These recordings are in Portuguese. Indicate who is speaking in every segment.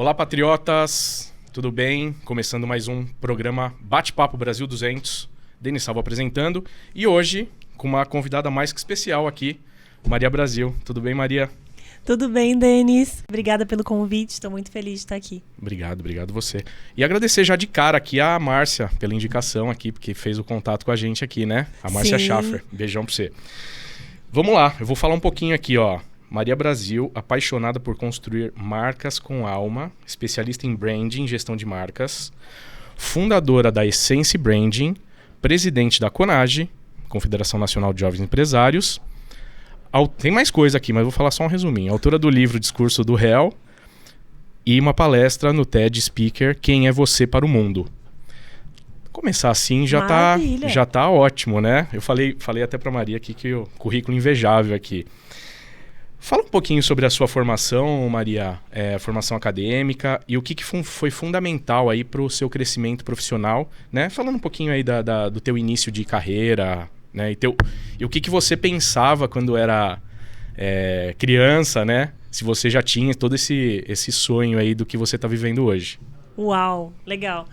Speaker 1: Olá, patriotas! Tudo bem? Começando mais um programa Bate-Papo Brasil 200. Denis Salvo apresentando. E hoje, com uma convidada mais que especial aqui, Maria Brasil. Tudo bem, Maria?
Speaker 2: Tudo bem, Denis. Obrigada pelo convite. Estou muito feliz de estar aqui.
Speaker 1: Obrigado você. E agradecer já de cara aqui a Márcia pela indicação aqui, porque fez o contato com a gente aqui, né? A Márcia Schaffer. Beijão pra você. Vamos lá, eu vou falar um pouquinho aqui, ó. Maria Brasil, apaixonada por construir marcas com alma, especialista em branding e gestão de marcas, fundadora da Essence Branding, presidente da CONAGE, Confederação Nacional de Jovens Empresários. Tem mais coisa aqui, mas vou falar só um resuminho. Autora do livro Discurso do Réu e uma palestra no TED Speaker Quem é Você para o Mundo. Começar assim já tá ótimo, né? Eu falei até para Maria aqui que o currículo invejável aqui. Fala um pouquinho sobre a sua formação, Maria, formação acadêmica e o que foi fundamental aí para o seu crescimento profissional, né? Falando um pouquinho aí do teu início de carreira, né? E o que você pensava quando era criança, né? Se você já tinha todo esse sonho aí do que você está vivendo hoje.
Speaker 2: Uau, legal.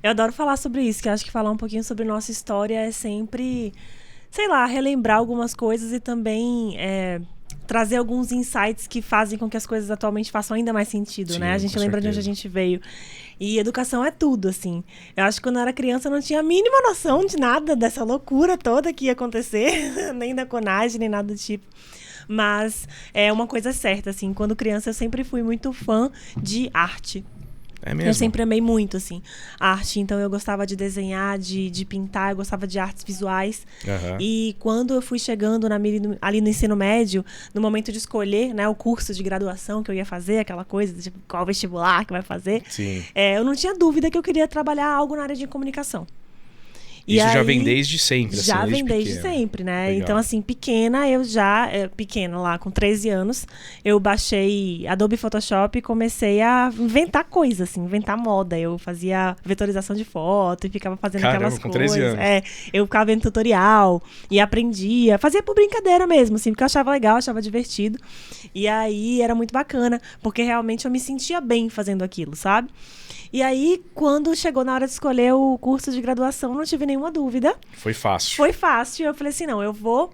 Speaker 2: Eu adoro falar sobre isso, que eu acho que falar um pouquinho sobre nossa história é sempre, sei lá, relembrar algumas coisas e também trazer alguns insights que fazem com que as coisas atualmente façam ainda mais sentido, né? A gente lembra de onde a gente veio. E educação é tudo, assim. Eu acho que quando eu era criança eu não tinha a mínima noção de nada dessa loucura toda que ia acontecer, nem da CONAGE, nem nada do tipo. Mas é uma coisa certa, assim, quando criança eu sempre fui muito fã de arte.
Speaker 1: É mesmo?
Speaker 2: Eu sempre amei muito, assim, arte. Então, eu gostava de desenhar, de pintar. Eu gostava de artes visuais.
Speaker 1: Uhum.
Speaker 2: E quando eu fui chegando ali no ensino médio, no momento de escolher, né, o curso de graduação que eu ia fazer, aquela coisa de qual vestibular que vai fazer,
Speaker 1: Sim.
Speaker 2: Eu não tinha dúvida que eu queria trabalhar algo na área de comunicação.
Speaker 1: Isso já vem desde sempre, assim,
Speaker 2: já vem desde sempre, né?
Speaker 1: Legal.
Speaker 2: Então, assim, pequena lá, com 13 anos, eu baixei Adobe Photoshop e comecei a inventar coisas, assim, inventar moda. Eu fazia vetorização de foto e ficava fazendo aquelas
Speaker 1: com
Speaker 2: coisas.
Speaker 1: 13 anos.
Speaker 2: Eu ficava vendo tutorial e aprendia. Fazia por brincadeira mesmo, assim, porque eu achava legal, achava divertido. E aí, era muito bacana, porque realmente eu me sentia bem fazendo aquilo, sabe? E aí, quando chegou na hora de escolher o curso de graduação, não tive nenhuma dúvida.
Speaker 1: Foi fácil.
Speaker 2: Foi fácil. Eu falei assim, não, eu vou...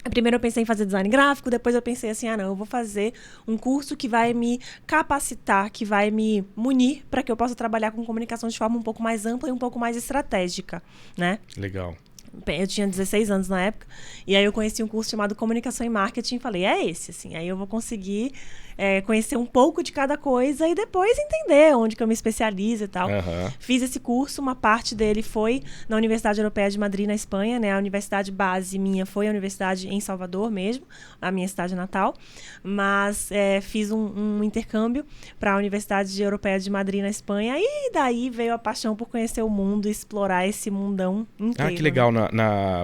Speaker 2: Primeiro eu pensei em fazer design gráfico, depois eu pensei assim, eu vou fazer um curso que vai me capacitar, que vai me munir para que eu possa trabalhar com comunicação de forma um pouco mais ampla e um pouco mais estratégica, né?
Speaker 1: Legal.
Speaker 2: Eu tinha 16 anos na época, e aí eu conheci um curso chamado Comunicação e Marketing e falei, é esse, assim, aí eu vou conseguir conhecer um pouco de cada coisa e depois entender onde que eu me especializo e tal.
Speaker 1: Uhum.
Speaker 2: Fiz esse curso, uma parte dele foi na Universidade Europeia de Madrid, na Espanha, né? A universidade base minha foi a universidade em Salvador mesmo, a minha cidade natal, mas fiz um intercâmbio para a Universidade Europeia de Madrid, na Espanha, e daí veio a paixão por conhecer o mundo e explorar esse mundão inteiro.
Speaker 1: Ah, que legal.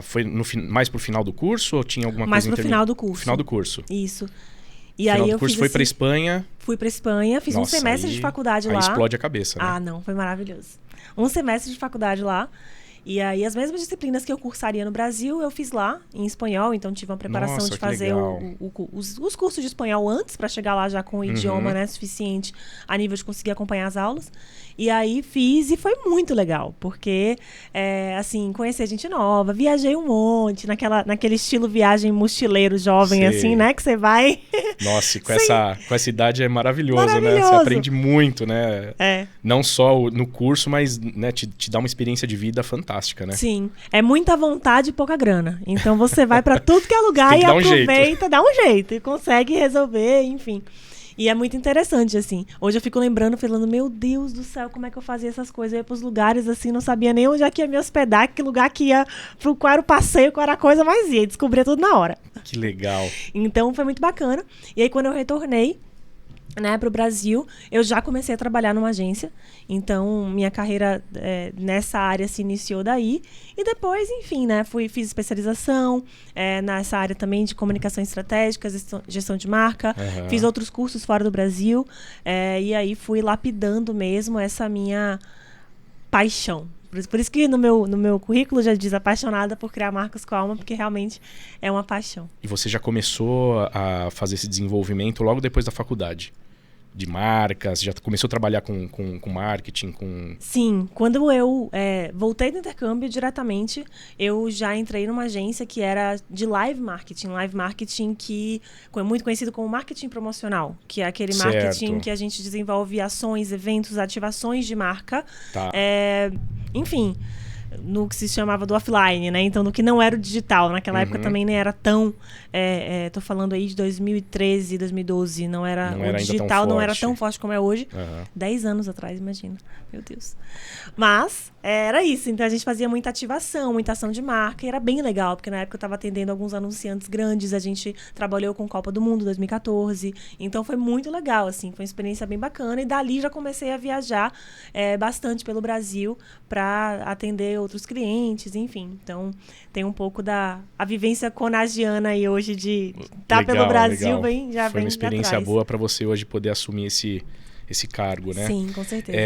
Speaker 1: Foi mais pro final do curso ou tinha alguma
Speaker 2: mais
Speaker 1: coisa
Speaker 2: pro final do curso.
Speaker 1: Final do curso.
Speaker 2: Isso. E
Speaker 1: final
Speaker 2: aí
Speaker 1: do
Speaker 2: eu
Speaker 1: curso
Speaker 2: fiz
Speaker 1: foi pra Espanha.
Speaker 2: Fui pra Espanha, fiz um semestre de faculdade lá.
Speaker 1: Aí explode a cabeça, né?
Speaker 2: Ah, não, foi maravilhoso. Um semestre de faculdade lá. E aí as mesmas disciplinas que eu cursaria no Brasil, eu fiz lá, em espanhol. Então tive uma preparação de fazer os cursos de espanhol antes, para chegar lá já com o idioma, né, suficiente a nível de conseguir acompanhar as aulas. E aí fiz e foi muito legal, porque, assim, conhecer gente nova, viajei um monte, naquele estilo viagem mochileiro jovem,
Speaker 1: Sei.
Speaker 2: assim, né, que você vai...
Speaker 1: Nossa, e com essa idade é maravilhoso, né? Você aprende muito, né? Não só no curso, mas, né, te dá uma experiência de vida fantástica, né?
Speaker 2: Sim, é muita vontade e pouca grana. Então você vai pra tudo que é lugar e aproveita, dá um jeito e consegue resolver, enfim. E é muito interessante, assim. Hoje eu fico lembrando, falando, meu Deus do céu, como é que eu fazia essas coisas? Eu ia pros lugares, assim, não sabia nem onde é que ia me hospedar, que lugar que ia, qual era o passeio, qual era a coisa, mas ia, descobria tudo na hora.
Speaker 1: Que legal.
Speaker 2: Então foi muito bacana. E aí quando eu retornei, né, para o Brasil, eu já comecei a trabalhar numa agência, então minha carreira nessa área se iniciou daí, e depois, enfim, né, fiz especialização nessa área também de comunicação estratégica, gestão de marca, fiz outros cursos fora do Brasil, e aí fui lapidando mesmo essa minha paixão. Por isso que no meu currículo já diz apaixonada por criar marcas com a alma, porque realmente é uma paixão.
Speaker 1: E você já começou a fazer esse desenvolvimento logo depois da faculdade? de marcas? Já começou a trabalhar com marketing?
Speaker 2: Sim, quando eu voltei do intercâmbio diretamente, eu já entrei numa agência que era de live marketing que é muito conhecido como marketing promocional, que é aquele marketing que a gente desenvolve ações, eventos, ativações de marca.
Speaker 1: Tá.
Speaker 2: Enfim, no que se chamava do offline, né? Então, no que não era o digital. Naquela época também nem era tão... tô falando aí de 2013, 2012. O digital não era tão forte como é hoje. 10 anos atrás, imagina. Meu Deus. Mas era isso. Então, a gente fazia muita ativação, muita ação de marca. E era bem legal, porque na época eu estava atendendo alguns anunciantes grandes. A gente trabalhou com Copa do Mundo 2014. Então, foi muito legal, assim. Foi uma experiência bem bacana. E dali já comecei a viajar bastante pelo Brasil para atender outros clientes, enfim. Então, tem um pouco a vivência conagiana aí hoje de estar pelo Brasil, já
Speaker 1: foi
Speaker 2: vem
Speaker 1: uma experiência boa para você hoje poder assumir esse cargo, né?
Speaker 2: Sim, com certeza.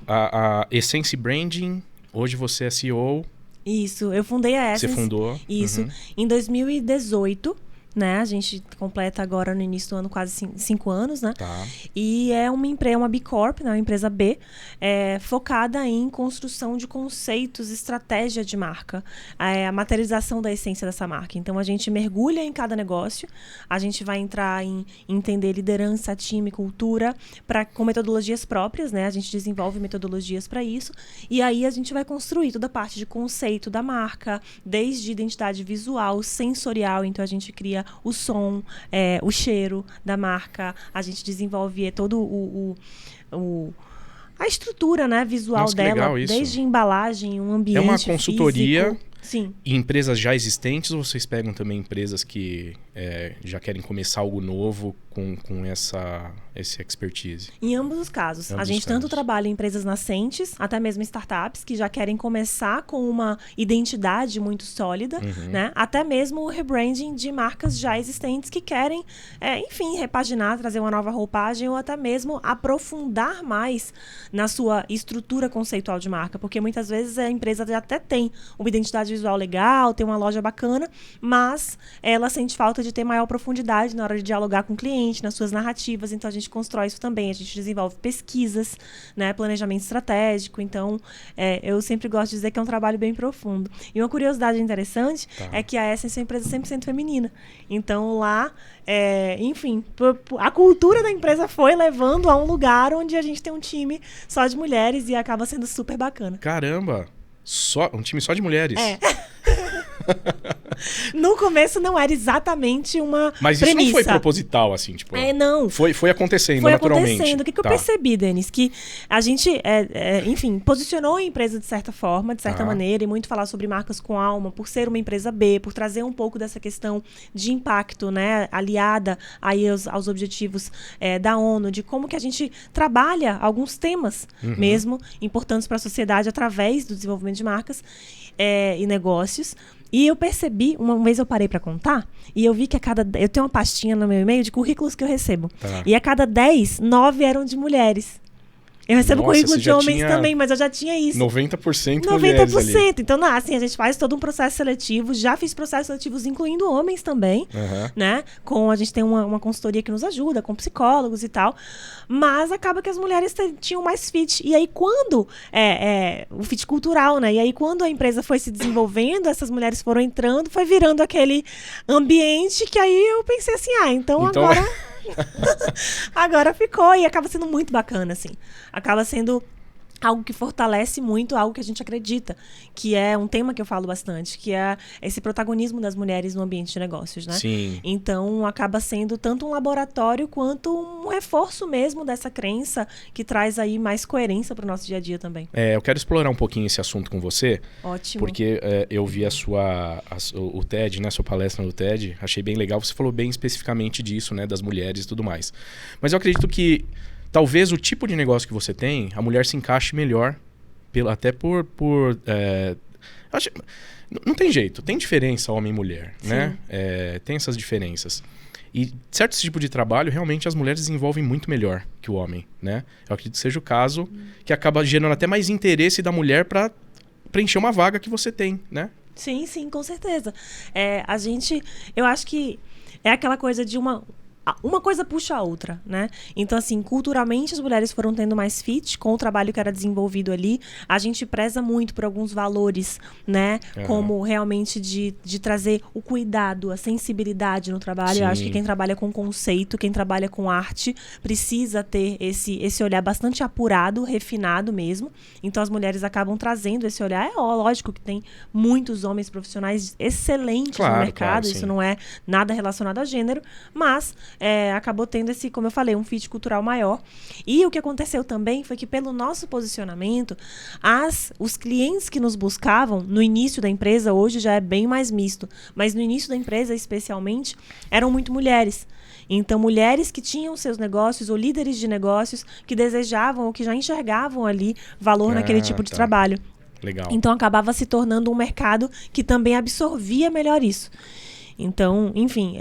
Speaker 1: A Essence Branding, hoje você é CEO.
Speaker 2: Isso, eu fundei a Essence.
Speaker 1: Você fundou.
Speaker 2: Isso, em 2018. Né? A gente completa agora no início do ano quase 5 anos, né?
Speaker 1: Tá.
Speaker 2: E é uma B Corp, né? Uma empresa B, focada em construção de conceitos, estratégia de marca, a materialização da essência dessa marca. Então, a gente mergulha em cada negócio, a gente vai entrar em entender liderança, time, cultura, com metodologias próprias, né? A gente desenvolve metodologias para isso, e aí a gente vai construir toda a parte de conceito da marca, desde identidade visual, sensorial, então a gente cria o som, o cheiro da marca, a gente desenvolve todo a estrutura, né, visual dela, desde embalagem, um ambiente
Speaker 1: físico. É uma consultoria
Speaker 2: físico. Sim.
Speaker 1: E empresas já existentes ou vocês pegam também empresas que já querem começar algo novo com esse expertise?
Speaker 2: Em ambos os casos. A gente tanto trabalha em empresas nascentes, até mesmo startups, que já querem começar com uma identidade muito sólida, né? Até mesmo o rebranding de marcas já existentes que querem, enfim, repaginar, trazer uma nova roupagem ou até mesmo aprofundar mais na sua estrutura conceitual de marca. Porque muitas vezes a empresa já até tem uma identidade visual legal, tem uma loja bacana, mas ela sente falta de ter maior profundidade na hora de dialogar com o cliente, nas suas narrativas. Então, a gente constrói isso também. A gente desenvolve pesquisas, né, planejamento estratégico. Então, eu sempre gosto de dizer que é um trabalho bem profundo. E uma curiosidade interessante é que a Essence é uma empresa 100% feminina. Então, lá, enfim, a cultura da empresa foi levando a um lugar onde a gente tem um time só de mulheres e acaba sendo super bacana.
Speaker 1: Caramba! Um time só de mulheres?
Speaker 2: No começo não era exatamente uma
Speaker 1: Mas
Speaker 2: premissa.
Speaker 1: Isso não foi proposital, assim, tipo...
Speaker 2: não.
Speaker 1: Foi acontecendo naturalmente.
Speaker 2: Foi acontecendo. O que eu percebi, Denis? Que a gente, enfim, posicionou a empresa de certa forma, de certa maneira, e muito falar sobre marcas com alma, por ser uma empresa B, por trazer um pouco dessa questão de impacto, né, aliada aí aos objetivos da ONU, de como que a gente trabalha alguns temas mesmo importantes para a sociedade através do desenvolvimento de marcas e negócios. E eu percebi, uma vez eu parei para contar, e eu vi que eu tenho uma pastinha no meu e-mail de currículos que eu recebo. E a cada 10, 9 eram de mulheres. Eu recebo currículo de homens também, mas eu já tinha isso.
Speaker 1: 90% mulheres ali.
Speaker 2: Então, assim, a gente faz todo um processo seletivo. Já fiz processos seletivos incluindo homens também, né? A gente tem uma consultoria que nos ajuda, com psicólogos e tal. Mas acaba que as mulheres tinham mais fit. E aí, quando... o fit cultural, né? E aí, quando a empresa foi se desenvolvendo, essas mulheres foram entrando, foi virando aquele ambiente que aí eu pensei assim, então agora... Agora ficou e acaba sendo muito bacana, assim. Acaba sendo algo que fortalece muito algo que a gente acredita, que é um tema que eu falo bastante, que é esse protagonismo das mulheres no ambiente de negócios, né?
Speaker 1: Sim.
Speaker 2: Então, acaba sendo tanto um laboratório quanto um reforço mesmo dessa crença que traz aí mais coerência para o nosso dia a dia também.
Speaker 1: Eu quero explorar um pouquinho esse assunto com você.
Speaker 2: Ótimo.
Speaker 1: Porque eu vi o TED, né, sua palestra no TED, achei bem legal. Você falou bem especificamente disso, né, das mulheres e tudo mais. Mas eu acredito que talvez o tipo de negócio que você tem, a mulher se encaixe melhor, até por não tem jeito, tem diferença homem e mulher, né? Tem essas diferenças. E certo tipo de trabalho, realmente as mulheres desenvolvem muito melhor que o homem, né? Eu acredito que seja o caso que acaba gerando até mais interesse da mulher para preencher uma vaga que você tem, né?
Speaker 2: Sim, com certeza. Eu acho que é aquela coisa de uma coisa puxa a outra, né? Então, assim, culturalmente as mulheres foram tendo mais fit com o trabalho que era desenvolvido ali. A gente preza muito por alguns valores, né? Como realmente de trazer o cuidado, a sensibilidade no trabalho. Eu acho que quem trabalha com conceito, quem trabalha com arte, precisa ter esse olhar bastante apurado, refinado mesmo. Então, as mulheres acabam trazendo esse olhar. É lógico que tem muitos homens profissionais excelentes no mercado, isso não é nada relacionado a gênero, mas acabou tendo esse, como eu falei, um fit cultural maior. E o que aconteceu também foi que, pelo nosso posicionamento, os clientes que nos buscavam no início da empresa, hoje já é bem mais misto, mas no início da empresa, especialmente, eram muito mulheres. Então, mulheres que tinham seus negócios ou líderes de negócios que desejavam ou que já enxergavam ali valor naquele tipo de trabalho.
Speaker 1: Legal.
Speaker 2: Então, acabava se tornando um mercado que também absorvia melhor isso. Então, enfim,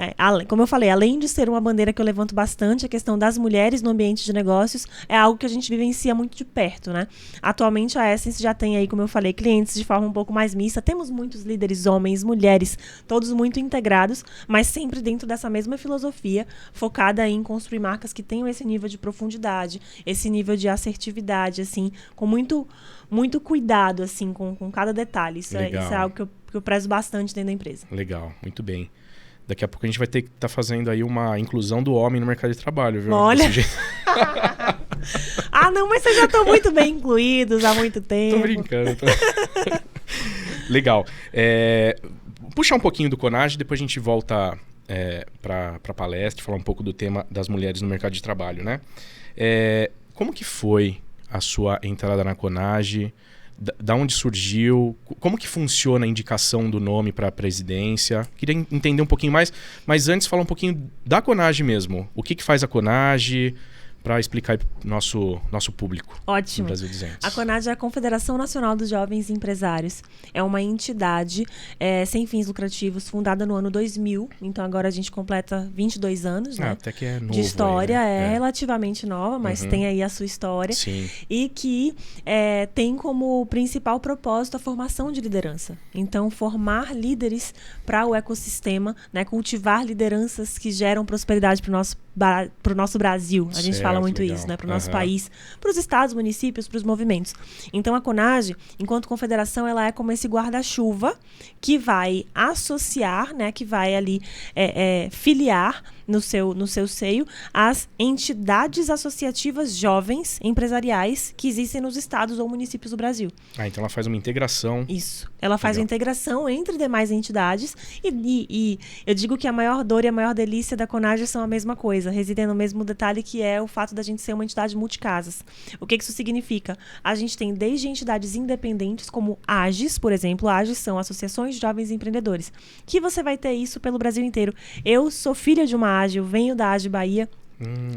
Speaker 2: como eu falei, além de ser uma bandeira que eu levanto bastante, a questão das mulheres no ambiente de negócios é algo que a gente vivencia muito de perto, né? Atualmente a Essence já tem aí, como eu falei, clientes de forma um pouco mais mista. Temos muitos líderes, homens, mulheres, todos muito integrados, mas sempre dentro dessa mesma filosofia, focada em construir marcas que tenham esse nível de profundidade, esse nível de assertividade, assim, com muito cuidado, assim, com cada detalhe. Isso é algo que eu prezo bastante dentro da empresa.
Speaker 1: Legal, muito bem. Daqui a pouco a gente vai ter que estar fazendo aí uma inclusão do homem no mercado de trabalho, viu?
Speaker 2: Olha! Não, mas vocês já estão muito bem incluídos há muito tempo.
Speaker 1: Tô brincando. Legal. Puxar um pouquinho do Conage, depois a gente volta para a palestra, falar um pouco do tema das mulheres no mercado de trabalho, né? Como que foi a sua entrada na Conage? Da onde surgiu? Como que funciona a indicação do nome para a presidência? Queria entender um pouquinho mais, mas antes falar um pouquinho da Conage mesmo. O que faz a Conage, para explicar para o nosso público.
Speaker 2: Ótimo.
Speaker 1: No Brasil 200.
Speaker 2: A Conage é a Confederação Nacional dos Jovens Empresários. É uma entidade sem fins lucrativos, fundada no ano 2000. Então agora a gente completa 22 anos, né?
Speaker 1: Até que é novo
Speaker 2: de história.
Speaker 1: aí, né?
Speaker 2: É relativamente nova, mas tem aí a sua história.
Speaker 1: Sim.
Speaker 2: E que tem como principal propósito a formação de liderança. Então, formar líderes para o ecossistema, né? Cultivar lideranças que geram prosperidade para o nosso Brasil. A gente fala muito
Speaker 1: legal.
Speaker 2: isso, né? Para o nosso país, para os estados, municípios, para os movimentos. Então, a Conage, enquanto confederação, ela é como esse guarda-chuva que vai associar, né? Que vai ali filiar no seu seio as entidades associativas jovens empresariais que existem nos estados ou municípios do Brasil.
Speaker 1: Então ela faz uma integração.
Speaker 2: Isso. Ela faz uma integração entre demais entidades e eu digo que a maior dor e a maior delícia da Conage são a mesma coisa, residem no mesmo detalhe, que é o fato da gente ser uma entidade multicasas. O que isso significa? A gente tem desde entidades independentes, como AGES, por exemplo. AGES são Associações de Jovens Empreendedores, que você vai ter isso pelo Brasil inteiro. Eu sou filha de uma AGE, eu venho da AGE Bahia,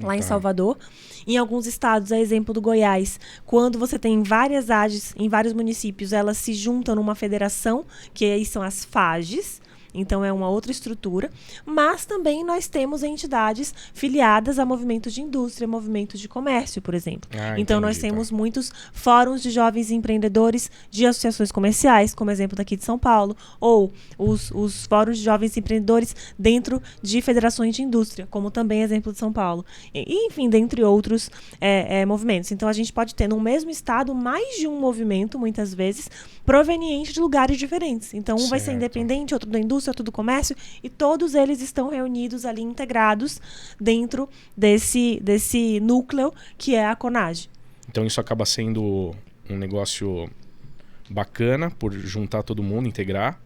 Speaker 2: lá em Salvador. Em alguns estados, a exemplo do Goiás, quando você tem várias AGEs em vários municípios, elas se juntam numa federação, que aí são as FAGES. Então, é uma outra estrutura. Mas também nós temos entidades filiadas a movimentos de indústria, movimentos de comércio, por exemplo. Então, nós temos muitos fóruns de jovens empreendedores de associações comerciais, como exemplo daqui de São Paulo, ou os fóruns de jovens empreendedores dentro de federações de indústria, como também exemplo de São Paulo. E, enfim, dentre outros movimentos. Então, a gente pode ter no mesmo estado mais de um movimento, muitas vezes, proveniente de lugares diferentes. Então, um vai ser independente, outro da indústria, outro do comércio, e todos eles estão reunidos ali, integrados dentro desse núcleo que é a Conage.
Speaker 1: Então isso acaba sendo um negócio bacana por juntar todo mundo, integrar,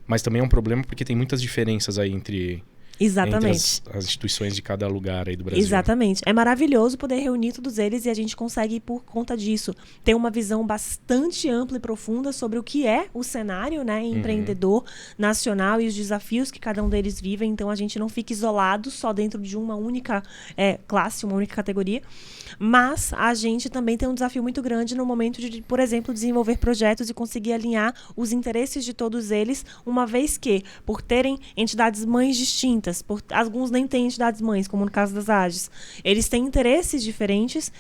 Speaker 1: mas também é um problema porque tem muitas diferenças aí entre as instituições de cada lugar aí do Brasil.
Speaker 2: Exatamente. É maravilhoso poder reunir todos eles e a gente consegue, por conta disso, ter uma visão bastante ampla e profunda sobre o que é o cenário, né, empreendedor nacional e os desafios que cada um deles vive. Então, a gente não fica isolado só dentro de uma única classe, uma única categoria. Mas a gente também tem um desafio muito grande no momento de, por exemplo, desenvolver projetos e conseguir alinhar os interesses de todos eles, uma vez que, por terem entidades mães distintas, alguns nem têm entidades mães, como no caso das AGES, eles têm interesses diferentes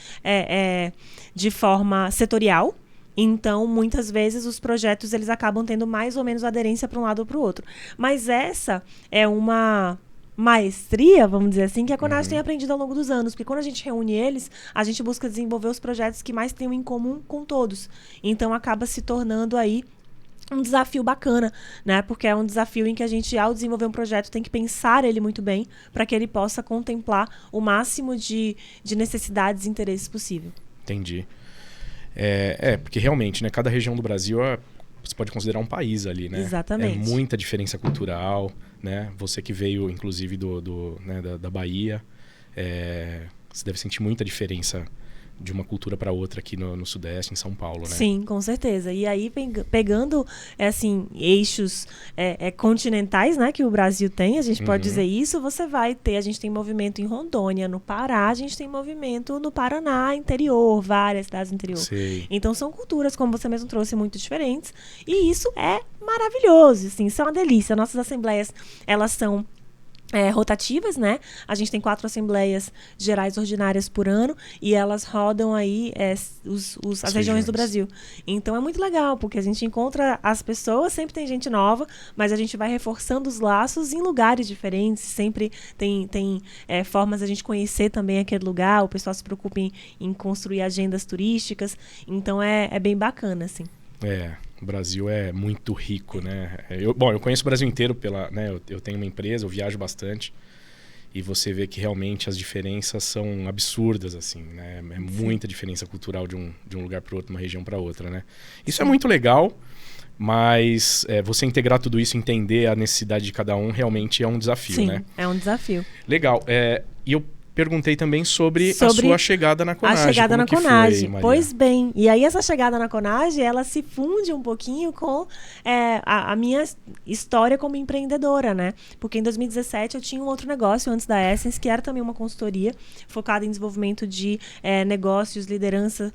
Speaker 2: de forma setorial. Então, muitas vezes, os projetos eles acabam tendo mais ou menos aderência para um lado ou para o outro. Mas essa é uma maestria, vamos dizer assim, que a Conage tem aprendido ao longo dos anos. Porque quando a gente reúne eles, a gente busca desenvolver os projetos que mais tenham em comum com todos. Então, acaba se tornando aí um desafio bacana, né? Porque é um desafio em que a gente, ao desenvolver um projeto, tem que pensar ele muito bem para que ele possa contemplar o máximo de necessidades e interesses possível.
Speaker 1: Entendi. Porque realmente, né? Cada região do Brasil você pode considerar um país ali, né?
Speaker 2: Exatamente.
Speaker 1: É muita diferença cultural, né? Você que veio, inclusive, né, da Bahia, você deve sentir muita diferença de uma cultura para outra aqui no Sudeste, em São Paulo, né?
Speaker 2: Sim, com certeza. E aí, pegando, assim, eixos continentais, né, que o Brasil tem, a gente pode dizer isso, a gente tem movimento em Rondônia, no Pará, a gente tem movimento no Paraná, interior, várias cidades do interior.
Speaker 1: Sei.
Speaker 2: Então, são culturas, como você mesmo trouxe, muito diferentes. E isso é maravilhoso, assim, isso é uma delícia. Nossas assembleias, elas são rotativas, né? A gente tem 4 assembleias gerais ordinárias por ano e elas rodam aí as regiões do Brasil. Então é muito legal, porque a gente encontra as pessoas, sempre tem gente nova, mas a gente vai reforçando os laços em lugares diferentes, sempre tem formas de a gente conhecer também aquele lugar, o pessoal se preocupa em construir agendas turísticas, então é bem bacana, assim.
Speaker 1: O Brasil é muito rico, né? Eu conheço o Brasil inteiro né? Eu tenho uma empresa, eu viajo bastante e você vê que realmente as diferenças são absurdas, assim, né? É muita diferença cultural de um lugar para outro, uma região para outra, né? Isso é muito legal, mas você integrar tudo isso, entender a necessidade de cada um, realmente é um desafio, né?
Speaker 2: Sim, é um desafio.
Speaker 1: Legal. E eu perguntei também sobre a sua chegada na Conage.
Speaker 2: A chegada na
Speaker 1: Como que
Speaker 2: Conage.
Speaker 1: foi, Maria?
Speaker 2: Pois bem. E aí essa chegada na Conage, ela se funde um pouquinho com a minha história como empreendedora, né? Porque em 2017 eu tinha um outro negócio antes da Essence, que era também uma consultoria focada em desenvolvimento de negócios, liderança,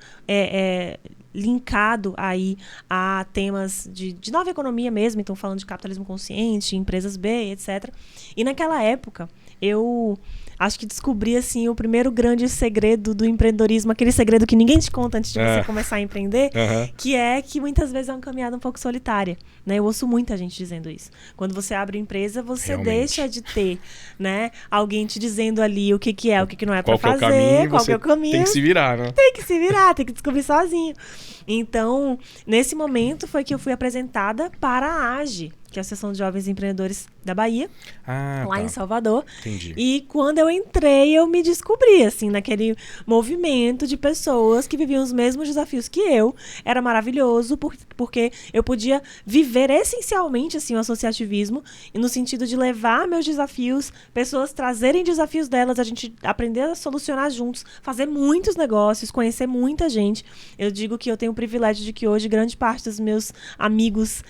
Speaker 2: linkado aí a temas de nova economia mesmo, então falando de capitalismo consciente, empresas B, etc. E naquela época, eu acho que descobri, assim, o primeiro grande segredo do empreendedorismo, aquele segredo que ninguém te conta antes de você começar a empreender, que é que muitas vezes é uma caminhada um pouco solitária, né? Eu ouço muita gente dizendo isso. Quando você abre uma empresa, você deixa de ter, né, alguém te dizendo ali o que é, o que não é para fazer, qual que é o caminho.
Speaker 1: Tem que se virar, né?
Speaker 2: Tem que se virar, tem que descobrir sozinho. Então, nesse momento foi que eu fui apresentada para a AGE, que é a Associação de Jovens Empreendedores da Bahia, lá em Salvador.
Speaker 1: Entendi.
Speaker 2: E quando eu entrei, eu me descobri, assim, naquele movimento de pessoas que viviam os mesmos desafios que eu. Era maravilhoso, porque eu podia viver essencialmente, assim, o associativismo, e no sentido de levar meus desafios, pessoas trazerem desafios delas, a gente aprender a solucionar juntos, fazer muitos negócios, conhecer muita gente. Eu digo que eu tenho o privilégio de que hoje grande parte dos meus amigos,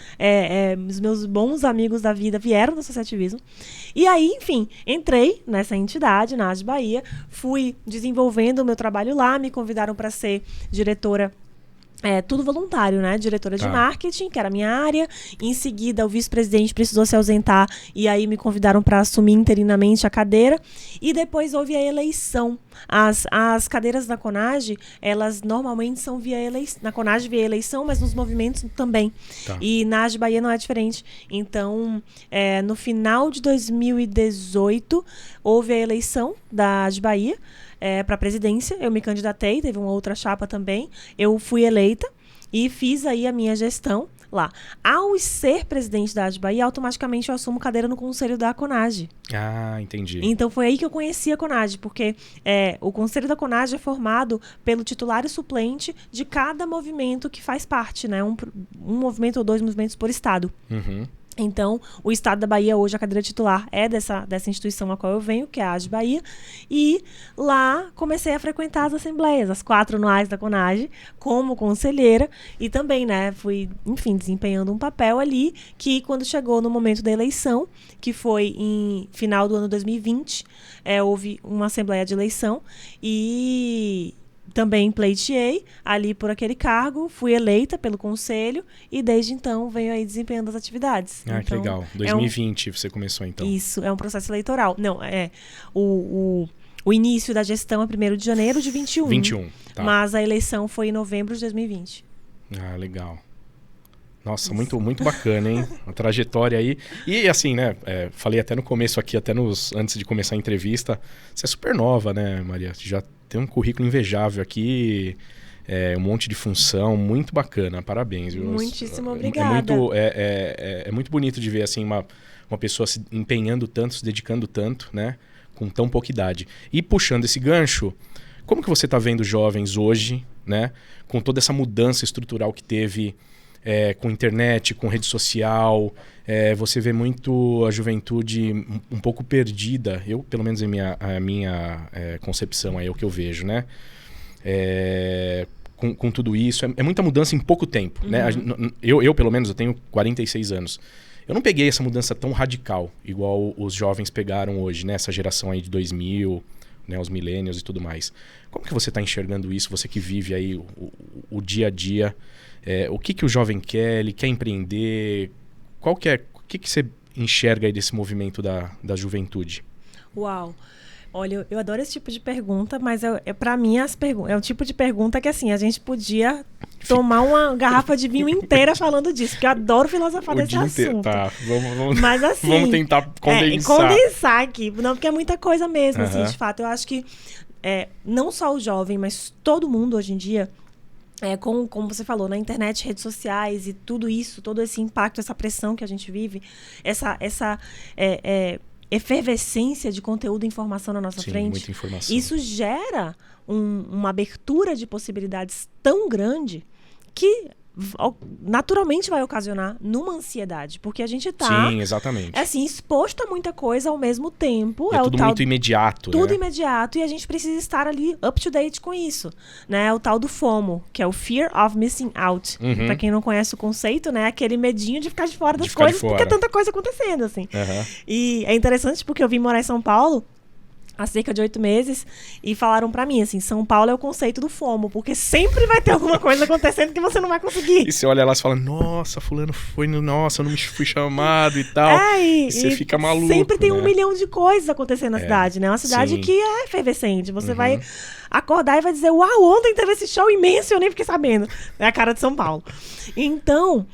Speaker 2: os meus bons amigos da vida vieram do associativismo. E aí, enfim, entrei nessa entidade, na AGE Bahia, fui desenvolvendo o meu trabalho lá, me convidaram para ser diretora, tudo voluntário, né? Diretora de marketing, que era a minha área. Em seguida, o vice-presidente precisou se ausentar e aí me convidaram para assumir interinamente a cadeira. E depois houve a eleição. As cadeiras da Conage, elas normalmente são via eleição. Na Conage via eleição, mas nos movimentos também. E na AGE Bahia não é diferente. Então, no final de 2018, houve a eleição da AGE Bahia. Para a presidência, eu me candidatei, teve uma outra chapa também, eu fui eleita e fiz aí a minha gestão lá. Ao ser presidente da AGE Bahia, automaticamente eu assumo cadeira no conselho da Conage.
Speaker 1: Ah, entendi.
Speaker 2: Então foi aí que eu conheci a Conage, porque o conselho da Conage é formado pelo titular e suplente de cada movimento que faz parte, né? Um movimento ou 2 movimentos por estado. Então, o Estado da Bahia, hoje, a cadeira titular é dessa instituição a qual eu venho, que é a AGE Bahia. E lá comecei a frequentar as assembleias, as 4 anuais da Conage, como conselheira. E também, né, fui, enfim, desempenhando um papel ali, que quando chegou no momento da eleição, que foi em final do ano 2020, houve uma assembleia de eleição e também pleiteei ali por aquele cargo, fui eleita pelo conselho e desde então venho aí desempenhando as atividades.
Speaker 1: Ah, que legal. 2020 você começou então.
Speaker 2: Isso, é um processo eleitoral. Não, o início da gestão é 1º de janeiro de 21.
Speaker 1: Tá.
Speaker 2: Mas a eleição foi em novembro de 2020.
Speaker 1: Ah, legal. Nossa, muito, muito bacana, hein? Uma trajetória aí. E assim, né? Falei até no começo aqui, antes de começar a entrevista, você é super nova, né, Maria? Você já tem um currículo invejável aqui, um monte de função, muito bacana. Parabéns, viu?
Speaker 2: Muitíssimo obrigada.
Speaker 1: É muito bonito de ver assim, uma pessoa se empenhando tanto, se dedicando tanto, né? Com tão pouca idade. E puxando esse gancho, como que você está vendo jovens hoje, né? Com toda essa mudança estrutural que teve com internet, com rede social, você vê muito a juventude um pouco perdida. Eu, pelo menos a minha concepção, é o que eu vejo, né? Com tudo isso, é muita mudança em pouco tempo, né? Eu, pelo menos, eu tenho 46 anos. Eu não peguei essa mudança tão radical, igual os jovens pegaram hoje, né? Essa geração aí de 2000, né? Os millennials e tudo mais. Como que você está enxergando isso? Você que vive aí o dia a dia. O que o jovem quer? Ele quer empreender? O que você enxerga aí desse movimento da juventude?
Speaker 2: Uau! Olha, eu adoro esse tipo de pergunta, mas para mim é o tipo de pergunta que assim, a gente podia tomar uma garrafa de vinho inteira falando disso, porque eu adoro filosofar desse assunto.
Speaker 1: Tá, vamos,
Speaker 2: mas, assim,
Speaker 1: vamos tentar condensar.
Speaker 2: Condensar aqui, não, porque é muita coisa mesmo, assim, de fato. Eu acho que não só o jovem, mas todo mundo hoje em dia, como você falou, na internet, redes sociais e tudo isso, todo esse impacto, essa pressão que a gente vive, essa efervescência de conteúdo e informação na nossa frente.
Speaker 1: Muita informação.
Speaker 2: Isso gera uma abertura de possibilidades tão grande que naturalmente vai ocasionar numa ansiedade, porque a gente tá
Speaker 1: Sim, exatamente.
Speaker 2: Assim, exposto a muita coisa ao mesmo tempo.
Speaker 1: É tudo muito imediato,
Speaker 2: tudo
Speaker 1: né?
Speaker 2: imediato, e a gente precisa estar ali up to date com isso, né? É o tal do FOMO, que é o Fear of Missing Out. Pra quem não conhece o conceito, né? Aquele medinho de ficar de fora das coisas, porque é tanta coisa acontecendo, assim. E é interessante porque eu vim morar em São Paulo há cerca de 8 meses, e falaram pra mim, assim, São Paulo é o conceito do FOMO, porque sempre vai ter alguma coisa acontecendo que você não vai conseguir.
Speaker 1: E você olha lá e fala, nossa, fulano foi nossa, eu não me fui chamado e tal. E você fica maluco,
Speaker 2: sempre tem 1
Speaker 1: né?
Speaker 2: milhão de coisas acontecendo na cidade, né? Uma cidade que é efervescente. Você vai acordar e vai dizer, uau, ontem teve esse show imenso e eu nem fiquei sabendo. É a cara de São Paulo. Então,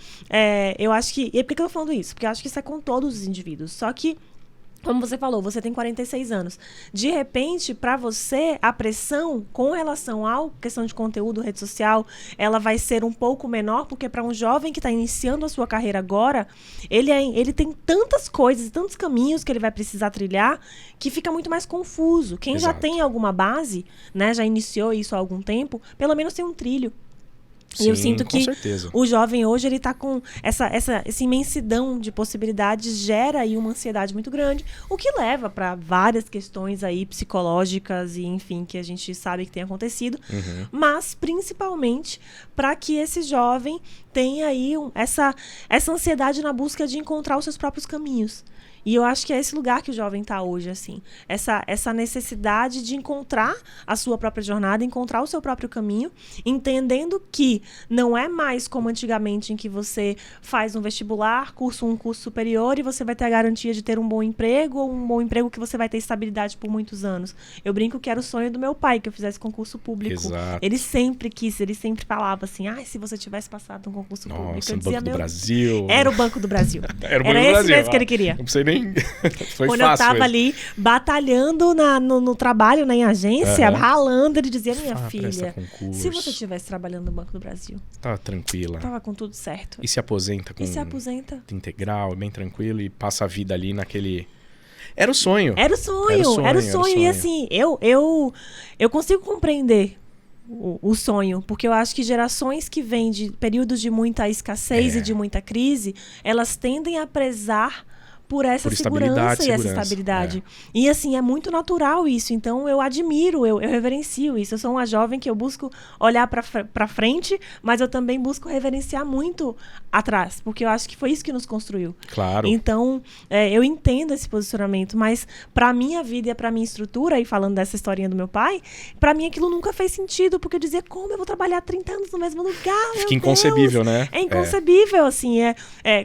Speaker 2: eu acho que... E por que eu tô falando isso? Porque eu acho que isso é com todos os indivíduos. Só que, como você falou, você tem 46 anos. De repente, para você, a pressão com relação à questão de conteúdo, rede social, ela vai ser um pouco menor, porque para um jovem que está iniciando a sua carreira agora, ele tem tantas coisas, tantos caminhos que ele vai precisar trilhar, que fica muito mais confuso. Quem já tem alguma base, né, já iniciou isso há algum tempo, pelo menos tem um trilho.
Speaker 1: Sim,
Speaker 2: e eu sinto que
Speaker 1: certeza.
Speaker 2: O jovem hoje, ele tá com essa imensidão de possibilidades, gera aí uma ansiedade muito grande, o que leva para várias questões aí psicológicas e, enfim, que a gente sabe que tem acontecido, mas principalmente para que esse jovem tenha aí essa ansiedade na busca de encontrar os seus próprios caminhos. E eu acho que é esse lugar que o jovem está hoje, assim. Essa necessidade de encontrar a sua própria jornada, encontrar o seu próprio caminho, entendendo que não é mais como antigamente, em que você faz um vestibular, cursa um curso superior e você vai ter a garantia de ter um bom emprego, ou um bom emprego que você vai ter estabilidade por muitos anos. Eu brinco que era o sonho do meu pai, que eu fizesse concurso público.
Speaker 1: Exato.
Speaker 2: Ele sempre falava assim, se você tivesse passado um concurso público. Eu dizia,
Speaker 1: Banco do Brasil.
Speaker 2: Era o Banco do Brasil.
Speaker 1: Era o Banco do
Speaker 2: esse
Speaker 1: Brasil.
Speaker 2: mesmo que ele queria.
Speaker 1: Não precisa nem... Foi
Speaker 2: Quando
Speaker 1: fácil,
Speaker 2: eu tava ali batalhando no trabalho, em agência, ralando, ele dizia, minha filha, se você estivesse trabalhando no Banco do Brasil,
Speaker 1: tava tranquila.
Speaker 2: Tava com tudo certo.
Speaker 1: E se aposenta com integral, bem tranquilo, e passa a vida ali naquele... Era o sonho.
Speaker 2: Era o sonho. E assim, eu consigo compreender o sonho, porque eu acho que gerações que vêm de períodos de muita escassez e de muita crise, elas tendem a prezar por essa segurança e essa estabilidade. E assim, é muito natural isso. Então eu admiro, eu reverencio isso. Eu sou uma jovem que eu busco olhar para frente, mas eu também busco reverenciar muito atrás, porque eu acho que foi isso que nos construiu.
Speaker 1: Claro.
Speaker 2: Então, eu entendo esse posicionamento, mas para minha vida e para minha estrutura, e falando dessa historinha do meu pai, para mim aquilo nunca fez sentido, porque eu dizia, como eu vou trabalhar 30 anos no mesmo lugar?
Speaker 1: Fica inconcebível, né?
Speaker 2: É inconcebível, assim.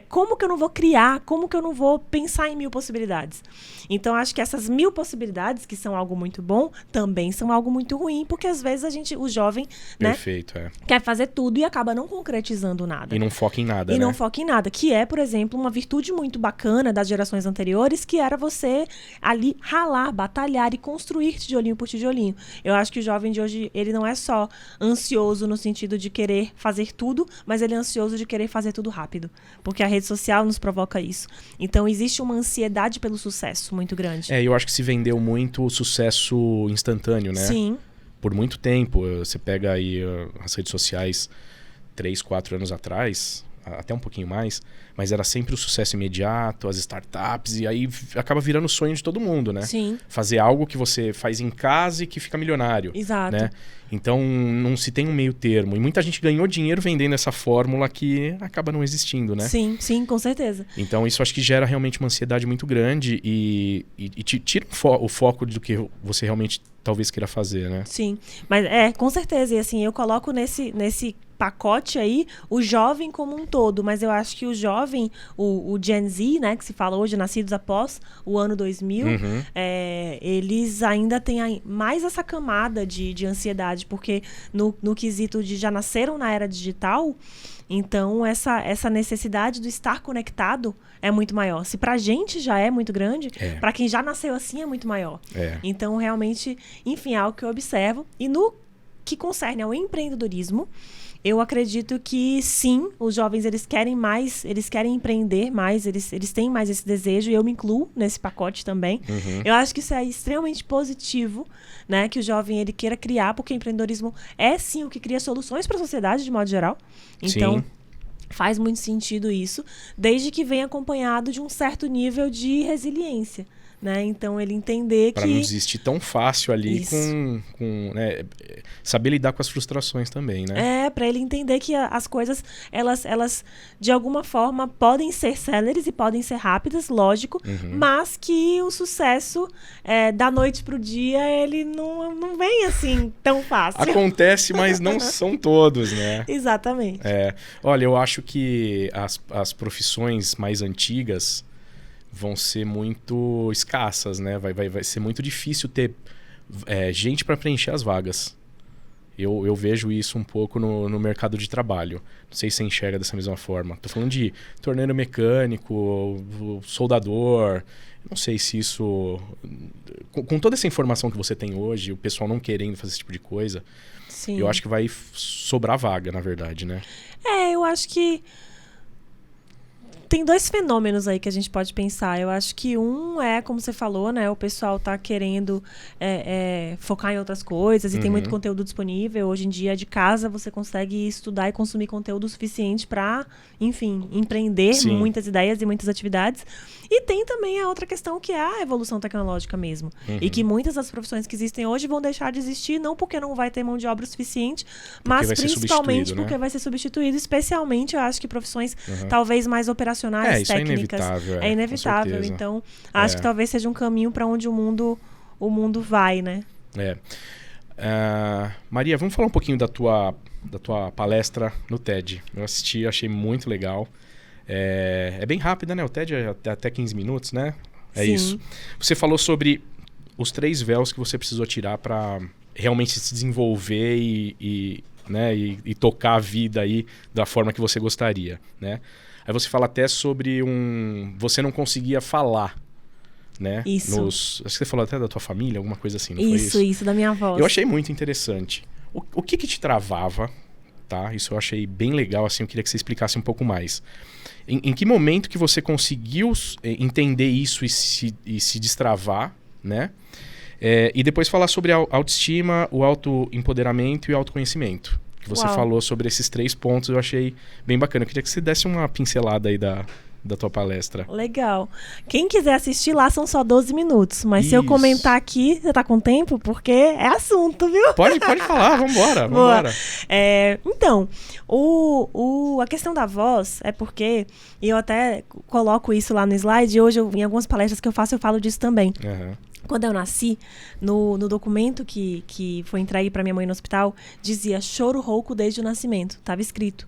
Speaker 2: Como que eu não vou criar? Como que eu não vou pensar em 1000 possibilidades. Então, acho que essas 1000 possibilidades, que são algo muito bom, também são algo muito ruim, porque às vezes o jovem,
Speaker 1: Perfeito,
Speaker 2: né, quer fazer tudo e acaba não concretizando nada.
Speaker 1: E não foca em nada,
Speaker 2: E
Speaker 1: né?
Speaker 2: não foca em nada, que é, por exemplo, uma virtude muito bacana das gerações anteriores, que era você ali ralar, batalhar e construir tijolinho por tijolinho. Eu acho que o jovem de hoje, ele não é só ansioso no sentido de querer fazer tudo, mas ele é ansioso de querer fazer tudo rápido, porque a rede social nos provoca isso. Então, existe uma ansiedade pelo sucesso muito grande.
Speaker 1: Eu acho que se vendeu muito o sucesso instantâneo, né?
Speaker 2: Sim.
Speaker 1: Por muito tempo. Você pega aí as redes sociais 3, 4 anos atrás, até um pouquinho mais, mas era sempre o sucesso imediato, as startups, e aí acaba virando o sonho de todo mundo, né?
Speaker 2: Sim.
Speaker 1: Fazer algo que você faz em casa e que fica milionário.
Speaker 2: Exato.
Speaker 1: Né? Então, não se tem um meio termo. E muita gente ganhou dinheiro vendendo essa fórmula que acaba não existindo, né?
Speaker 2: Sim, sim, com certeza.
Speaker 1: Então, isso acho que gera realmente uma ansiedade muito grande e te tira o foco do que você realmente talvez queira fazer, né?
Speaker 2: Sim, mas com certeza. E assim, eu coloco nesse pacote aí o jovem como um todo, mas eu acho que o jovem, o Gen Z, né, que se fala hoje, nascidos após o ano 2000, eles ainda têm mais essa camada de ansiedade, porque no quesito de já nasceram na era digital, então essa necessidade do estar conectado é muito maior. Se pra gente já é muito grande, pra quem já nasceu assim é muito maior. Então, realmente, enfim, é algo que eu observo. E no que concerne ao empreendedorismo, eu acredito que sim, os jovens eles querem mais, eles querem empreender mais, eles têm mais esse desejo, e eu me incluo nesse pacote também. Eu acho que isso é extremamente positivo, né, que o jovem ele queira criar, porque o empreendedorismo é sim o que cria soluções para a sociedade de modo geral. Então, sim, faz muito sentido isso, desde que venha acompanhado de um certo nível de resiliência. Né? Então, ele entender
Speaker 1: pra
Speaker 2: que...
Speaker 1: não desistir tão fácil ali com né? Saber lidar com as frustrações também, né?
Speaker 2: Para ele entender que as coisas, elas de alguma forma podem ser céleres e podem ser rápidas, lógico, mas que o sucesso da noite pro dia, ele não vem assim tão fácil.
Speaker 1: Acontece, mas não são todos, né?
Speaker 2: Exatamente.
Speaker 1: Olha, eu acho que as profissões mais antigas vão ser muito escassas, né? Vai ser muito difícil ter gente para preencher as vagas. Eu vejo isso um pouco no mercado de trabalho. Não sei se você enxerga dessa mesma forma. Tô falando de torneiro mecânico, soldador. Não sei se isso... Com toda essa informação que você tem hoje, o pessoal não querendo fazer esse tipo de coisa, sim, eu acho que vai sobrar vaga, na verdade, né?
Speaker 2: Eu acho que tem dois fenômenos aí que a gente pode pensar. Eu acho que um é, como você falou, né? O pessoal tá querendo focar em outras coisas e tem muito conteúdo disponível. Hoje em dia, de casa, você consegue estudar e consumir conteúdo suficiente para, enfim, empreender muitas ideias e muitas atividades. E tem também a outra questão, que é a evolução tecnológica mesmo. E que muitas das profissões que existem hoje vão deixar de existir, não porque não vai ter mão de obra suficiente, mas principalmente porque vai ser substituído. Especialmente, eu acho que profissões talvez mais operacionais,
Speaker 1: isso
Speaker 2: técnicas.
Speaker 1: É
Speaker 2: inevitável. Então, acho que talvez seja um caminho para onde o mundo vai, né?
Speaker 1: Maria, vamos falar um pouquinho da tua palestra no TED. Eu assisti, achei muito legal. É bem rápida, né? O TED é até 15 minutos, né?
Speaker 2: Sim.
Speaker 1: Isso. Você falou sobre os 3 véus que você precisou tirar para realmente se desenvolver e tocar a vida aí da forma que você gostaria, né? Aí você fala até sobre você não conseguia falar, né?
Speaker 2: Isso.
Speaker 1: Acho que você falou até da tua família, alguma coisa assim, não
Speaker 2: isso,
Speaker 1: foi isso?
Speaker 2: Isso, da minha voz.
Speaker 1: Eu achei muito interessante. O que te travava, tá? Isso eu achei bem legal, assim, eu queria que você explicasse um pouco mais. Em que momento que você conseguiu entender isso e se destravar, né? E depois falar sobre a autoestima, o autoempoderamento e o autoconhecimento. Que você falou sobre esses 3 pontos, eu achei bem bacana. Eu queria que você desse uma pincelada aí da tua palestra.
Speaker 2: Legal. Quem quiser assistir lá são só 12 minutos, mas se eu comentar aqui, você tá com tempo? Porque é assunto, viu?
Speaker 1: Pode falar, vambora.
Speaker 2: Então, a questão da voz é porque, e eu até coloco isso lá no slide, hoje em algumas palestras que eu faço, eu falo disso também. Quando eu nasci, no documento que foi entregue para minha mãe no hospital, dizia choro rouco desde o nascimento. Estava escrito.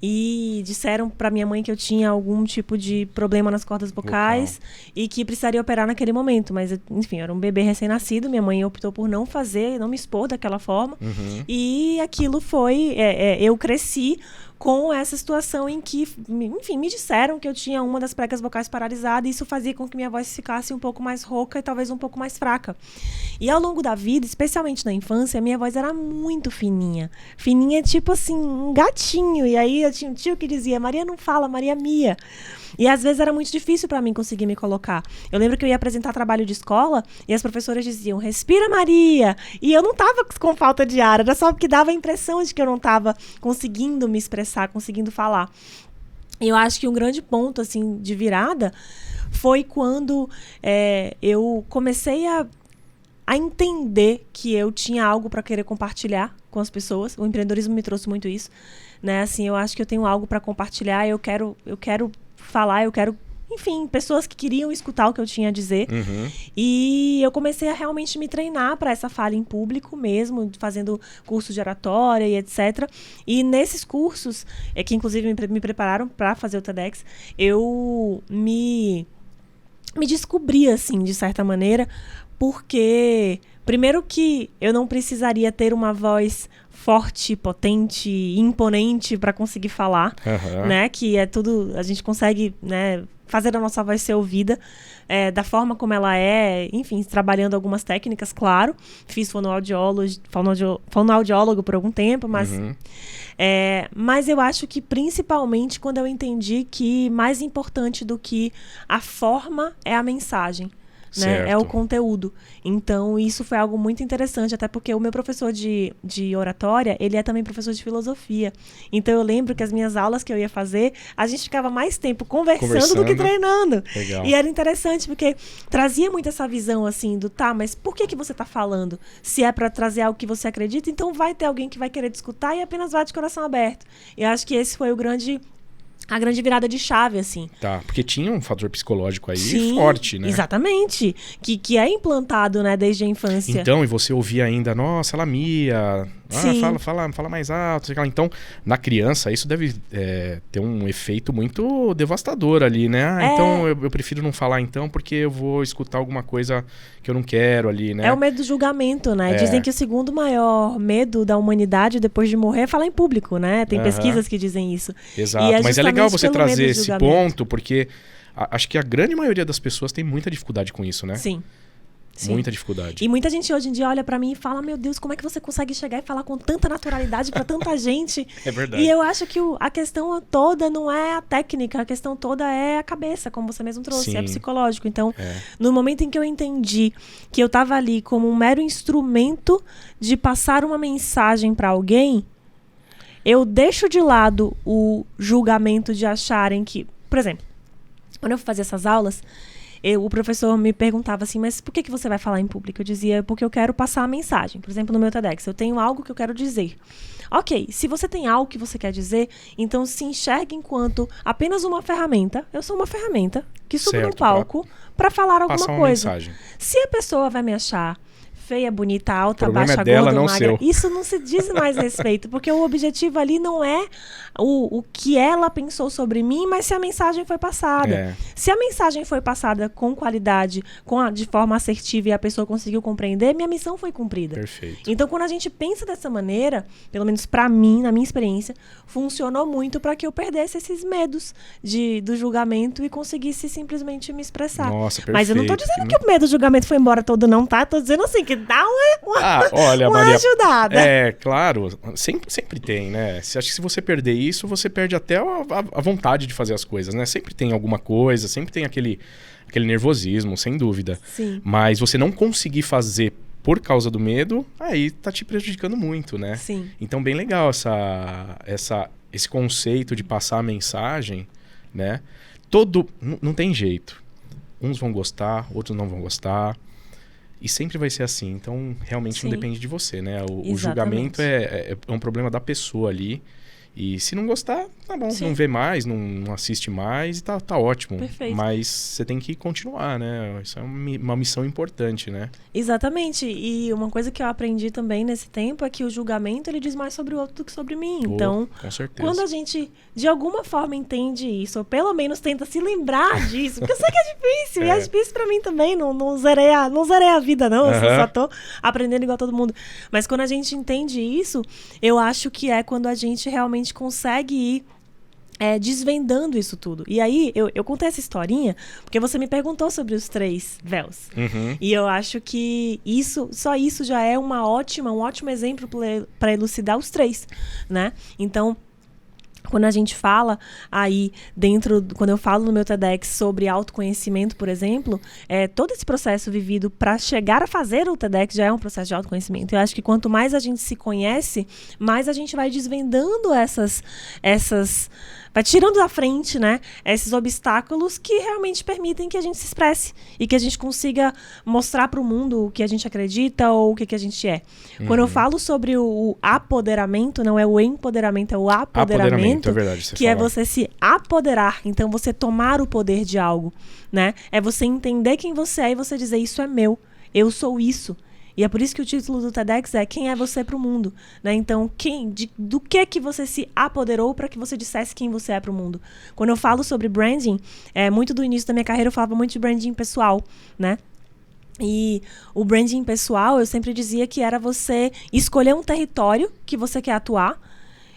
Speaker 2: e disseram pra minha mãe que eu tinha algum tipo de problema nas cordas vocais e que precisaria operar naquele momento. Mas, enfim, eu era um bebê recém-nascido, minha mãe optou por não fazer, não me expor daquela forma. E aquilo foi... eu cresci com essa situação em que, enfim, me disseram que eu tinha uma das pregas vocais paralisada e isso fazia com que minha voz ficasse um pouco mais rouca e talvez um pouco mais fraca. E ao longo da vida, especialmente na infância, a minha voz era muito fininha. Fininha, tipo assim, um gatinho. E aí eu tinha um tio que dizia, Maria não fala, Maria mia. E às vezes era muito difícil para mim conseguir me colocar. Eu lembro que eu ia apresentar trabalho de escola e as professoras diziam, respira Maria. E eu não tava com falta de ar, era só porque dava a impressão de que eu não tava conseguindo me expressar, conseguindo falar. E eu acho que um grande ponto, assim, de virada foi quando eu comecei a entender que eu tinha algo para querer compartilhar com as pessoas. O empreendedorismo me trouxe muito isso, né? Assim, eu acho que eu tenho algo para compartilhar, eu quero falar, eu quero, enfim, pessoas que queriam escutar o que eu tinha a dizer. E eu comecei a realmente me treinar para essa fala em público mesmo, fazendo cursos de oratória e etc. E nesses cursos, que inclusive me prepararam para fazer o TEDx, eu me descobri, assim, de certa maneira, porque, primeiro que eu não precisaria ter uma voz forte, potente, imponente para conseguir falar, né? Que é tudo, a gente consegue, né, fazer a nossa voz ser ouvida da forma como ela é, enfim, trabalhando algumas técnicas, claro. Fiz fonoaudiólogo por algum tempo, mas eu acho que principalmente quando eu entendi que mais importante do que a forma é a mensagem. Né? É o conteúdo. Então, isso foi algo muito interessante, até porque o meu professor de oratória, ele é também professor de filosofia. Então, eu lembro que as minhas aulas que eu ia fazer, a gente ficava mais tempo conversando do que treinando.
Speaker 1: Legal.
Speaker 2: E era interessante, porque trazia muito essa visão, assim, do mas por que você tá falando? Se é para trazer algo que você acredita, então vai ter alguém que vai querer te escutar e apenas vai de coração aberto. E eu acho que esse foi a grande virada de chave, assim.
Speaker 1: Tá, porque tinha um fator psicológico aí forte, né?
Speaker 2: Exatamente. Que é implantado, né, desde a infância.
Speaker 1: Então, e você ouvia ainda, nossa, ela mia, fala mais alto, sei lá. Então, na criança, isso deve ter um efeito muito devastador ali, né? Então, eu prefiro não falar então, porque eu vou escutar alguma coisa que eu não quero ali, né?
Speaker 2: É o medo do julgamento, né? Dizem que o segundo maior medo da humanidade depois de morrer é falar em público, né? Tem pesquisas que dizem isso.
Speaker 1: Exato, mas é legal você trazer esse ponto, porque acho que a grande maioria das pessoas tem muita dificuldade com isso, né?
Speaker 2: Sim.
Speaker 1: Muita dificuldade.
Speaker 2: E muita gente hoje em dia olha pra mim e fala, meu Deus, como é que você consegue chegar e falar com tanta naturalidade pra tanta gente?
Speaker 1: É verdade.
Speaker 2: E eu acho que a questão toda não é a técnica, a questão toda é a cabeça, como você mesmo trouxe, é psicológico. Então, no momento em que eu entendi que eu tava ali como um mero instrumento de passar uma mensagem pra alguém, eu deixo de lado o julgamento de acharem que... Por exemplo, quando eu fui fazer essas aulas, o professor me perguntava assim, mas por que você vai falar em público? Eu dizia, porque eu quero passar a mensagem. Por exemplo, no meu TEDx, eu tenho algo que eu quero dizer. Ok, se você tem algo que você quer dizer, então se enxergue enquanto apenas uma ferramenta. Eu sou uma ferramenta que subo no palco para falar alguma coisa.
Speaker 1: Mensagem.
Speaker 2: Se a pessoa vai me achar feia, bonita, alta, baixa,
Speaker 1: dela,
Speaker 2: gorda,
Speaker 1: não
Speaker 2: magra,
Speaker 1: seu.
Speaker 2: isso não se diz mais respeito, porque o objetivo ali não é o que ela pensou sobre mim, mas se a mensagem foi passada. Se a mensagem foi passada com qualidade, de forma assertiva e a pessoa conseguiu compreender, minha missão foi cumprida.
Speaker 1: Perfeito.
Speaker 2: Então, quando a gente pensa dessa maneira, pelo menos pra mim, na minha experiência, funcionou muito para que eu perdesse esses medos do julgamento e conseguisse simplesmente me expressar.
Speaker 1: Nossa, perfeito.
Speaker 2: Mas eu não tô dizendo que o medo do julgamento foi embora todo, não, tá? Tô dizendo assim, que dá
Speaker 1: olha,
Speaker 2: uma
Speaker 1: Maria,
Speaker 2: ajudada.
Speaker 1: Claro, sempre tem, né? Acho que se você perder isso, você perde até a vontade de fazer as coisas, né? Sempre tem alguma coisa, sempre tem aquele nervosismo, sem dúvida.
Speaker 2: Sim.
Speaker 1: Mas você não conseguir fazer por causa do medo, aí tá te prejudicando muito, né?
Speaker 2: Sim.
Speaker 1: Então, bem legal esse conceito de passar a mensagem, né? Não tem jeito. Uns vão gostar, outros não vão gostar. E sempre vai ser assim. Então, realmente não depende de você, né? O julgamento é um problema da pessoa ali. E se não gostar, tá bom,
Speaker 2: Sim.
Speaker 1: não vê mais, não assiste mais e tá ótimo.
Speaker 2: Perfeito.
Speaker 1: Mas você tem que continuar, né? Isso é uma missão importante, né?
Speaker 2: Exatamente. E uma coisa que eu aprendi também nesse tempo é que o julgamento, ele diz mais sobre o outro do que sobre mim. Então,
Speaker 1: com certeza.
Speaker 2: quando a gente, de alguma forma, entende isso, ou pelo menos tenta se lembrar disso, porque eu sei que é difícil, e é difícil pra mim também, não zerei a vida, não, eu só tô aprendendo igual todo mundo. Mas quando a gente entende isso, eu acho que é quando a gente realmente consegue ir desvendando isso tudo. E aí, eu contei essa historinha porque você me perguntou sobre os 3 véus. E eu acho que só isso já é um ótimo exemplo para elucidar os 3, né? Então, quando a gente fala aí quando eu falo no meu TEDx sobre autoconhecimento, por exemplo, todo esse processo vivido para chegar a fazer o TEDx já é um processo de autoconhecimento. Eu acho que quanto mais a gente se conhece, mais a gente vai desvendando essas vai tirando da frente, né, esses obstáculos que realmente permitem que a gente se expresse e que a gente consiga mostrar para o mundo o que a gente acredita ou o que a gente é. Quando eu falo sobre o apoderamento, não é o empoderamento, é o apoderamento,
Speaker 1: é verdade,
Speaker 2: que é você se apoderar, então você tomar o poder de algo, né? É você entender quem você é e você dizer, isso é meu, eu sou isso. E é por isso que o título do TEDx é Quem é você para o mundo? Né? Então, do que você se apoderou para que você dissesse quem você é para o mundo? Quando eu falo sobre branding, muito do início da minha carreira eu falava muito de branding pessoal, né? E o branding pessoal, eu sempre dizia que era você escolher um território que você quer atuar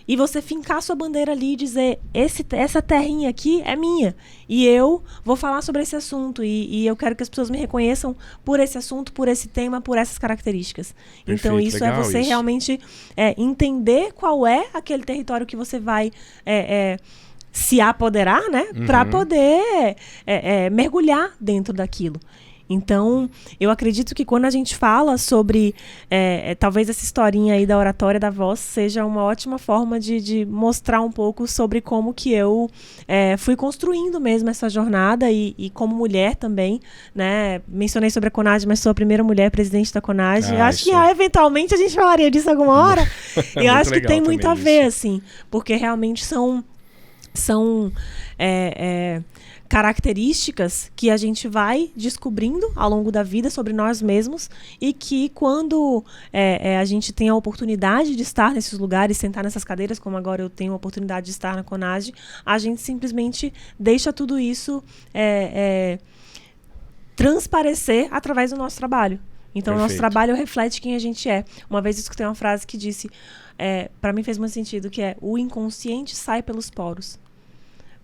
Speaker 2: e você fincar sua bandeira ali e dizer, essa terrinha aqui é minha. E eu vou falar sobre esse assunto. E eu quero que as pessoas me reconheçam por esse assunto, por esse tema, por essas características.
Speaker 1: Perfeito,
Speaker 2: então, isso é você
Speaker 1: isso.
Speaker 2: realmente entender qual é aquele território que você vai se apoderar, né? Para poder mergulhar dentro daquilo. Então, eu acredito que quando a gente fala sobre, talvez essa historinha aí da oratória da voz seja uma ótima forma de mostrar um pouco sobre como que eu fui construindo mesmo essa jornada e como mulher também, né? Mencionei sobre a CONAGE, mas sou a primeira mulher presidente da CONAGE. Acho que eventualmente a gente falaria disso alguma hora. Eu acho que tem muito a ver, assim, porque realmente são características que a gente vai descobrindo ao longo da vida sobre nós mesmos e que quando a gente tem a oportunidade de estar nesses lugares, sentar nessas cadeiras, como agora eu tenho a oportunidade de estar na CONAGE, a gente simplesmente deixa tudo isso transparecer através do nosso trabalho. Então, o nosso trabalho reflete quem a gente é. Uma vez eu escutei uma frase que disse, para mim fez muito sentido, que é: o inconsciente sai pelos poros.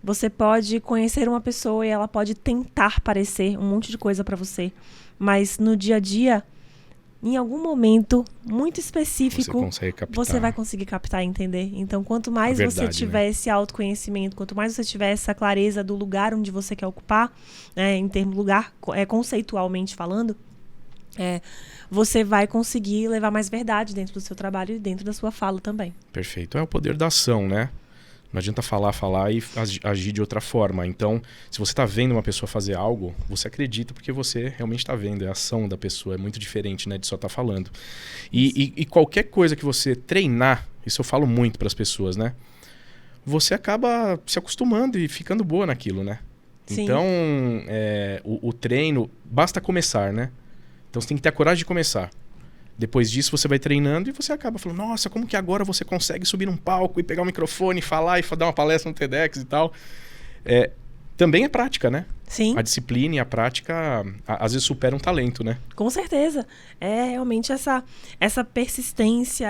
Speaker 2: Você pode conhecer uma pessoa e ela pode tentar parecer um monte de coisa para você, mas no dia a dia, em algum momento muito específico, você vai conseguir captar e entender. Então, quanto mais você tiver esse autoconhecimento, quanto mais você tiver essa clareza do lugar onde você quer ocupar, em termos lugar, conceitualmente falando, você vai conseguir levar mais verdade dentro do seu trabalho e dentro da sua fala também.
Speaker 1: Perfeito. É o poder da ação, né? Não adianta falar e agir de outra forma. Então, se você está vendo uma pessoa fazer algo, você acredita porque você realmente está vendo. É a ação da pessoa. É muito diferente, né, de só estar falando. E qualquer coisa que você treinar, isso eu falo muito para as pessoas, né? Você acaba se acostumando e ficando boa naquilo, né? Sim. Então, o treino, basta começar, né? Então, você tem que ter a coragem de começar. Depois disso, você vai treinando e você acaba falando, nossa, como que agora você consegue subir num palco e pegar o microfone, falar e dar uma palestra no TEDx e tal. Também é prática, né?
Speaker 2: Sim.
Speaker 1: A disciplina e a prática, às vezes, superam um talento, né?
Speaker 2: Com certeza. É realmente essa persistência,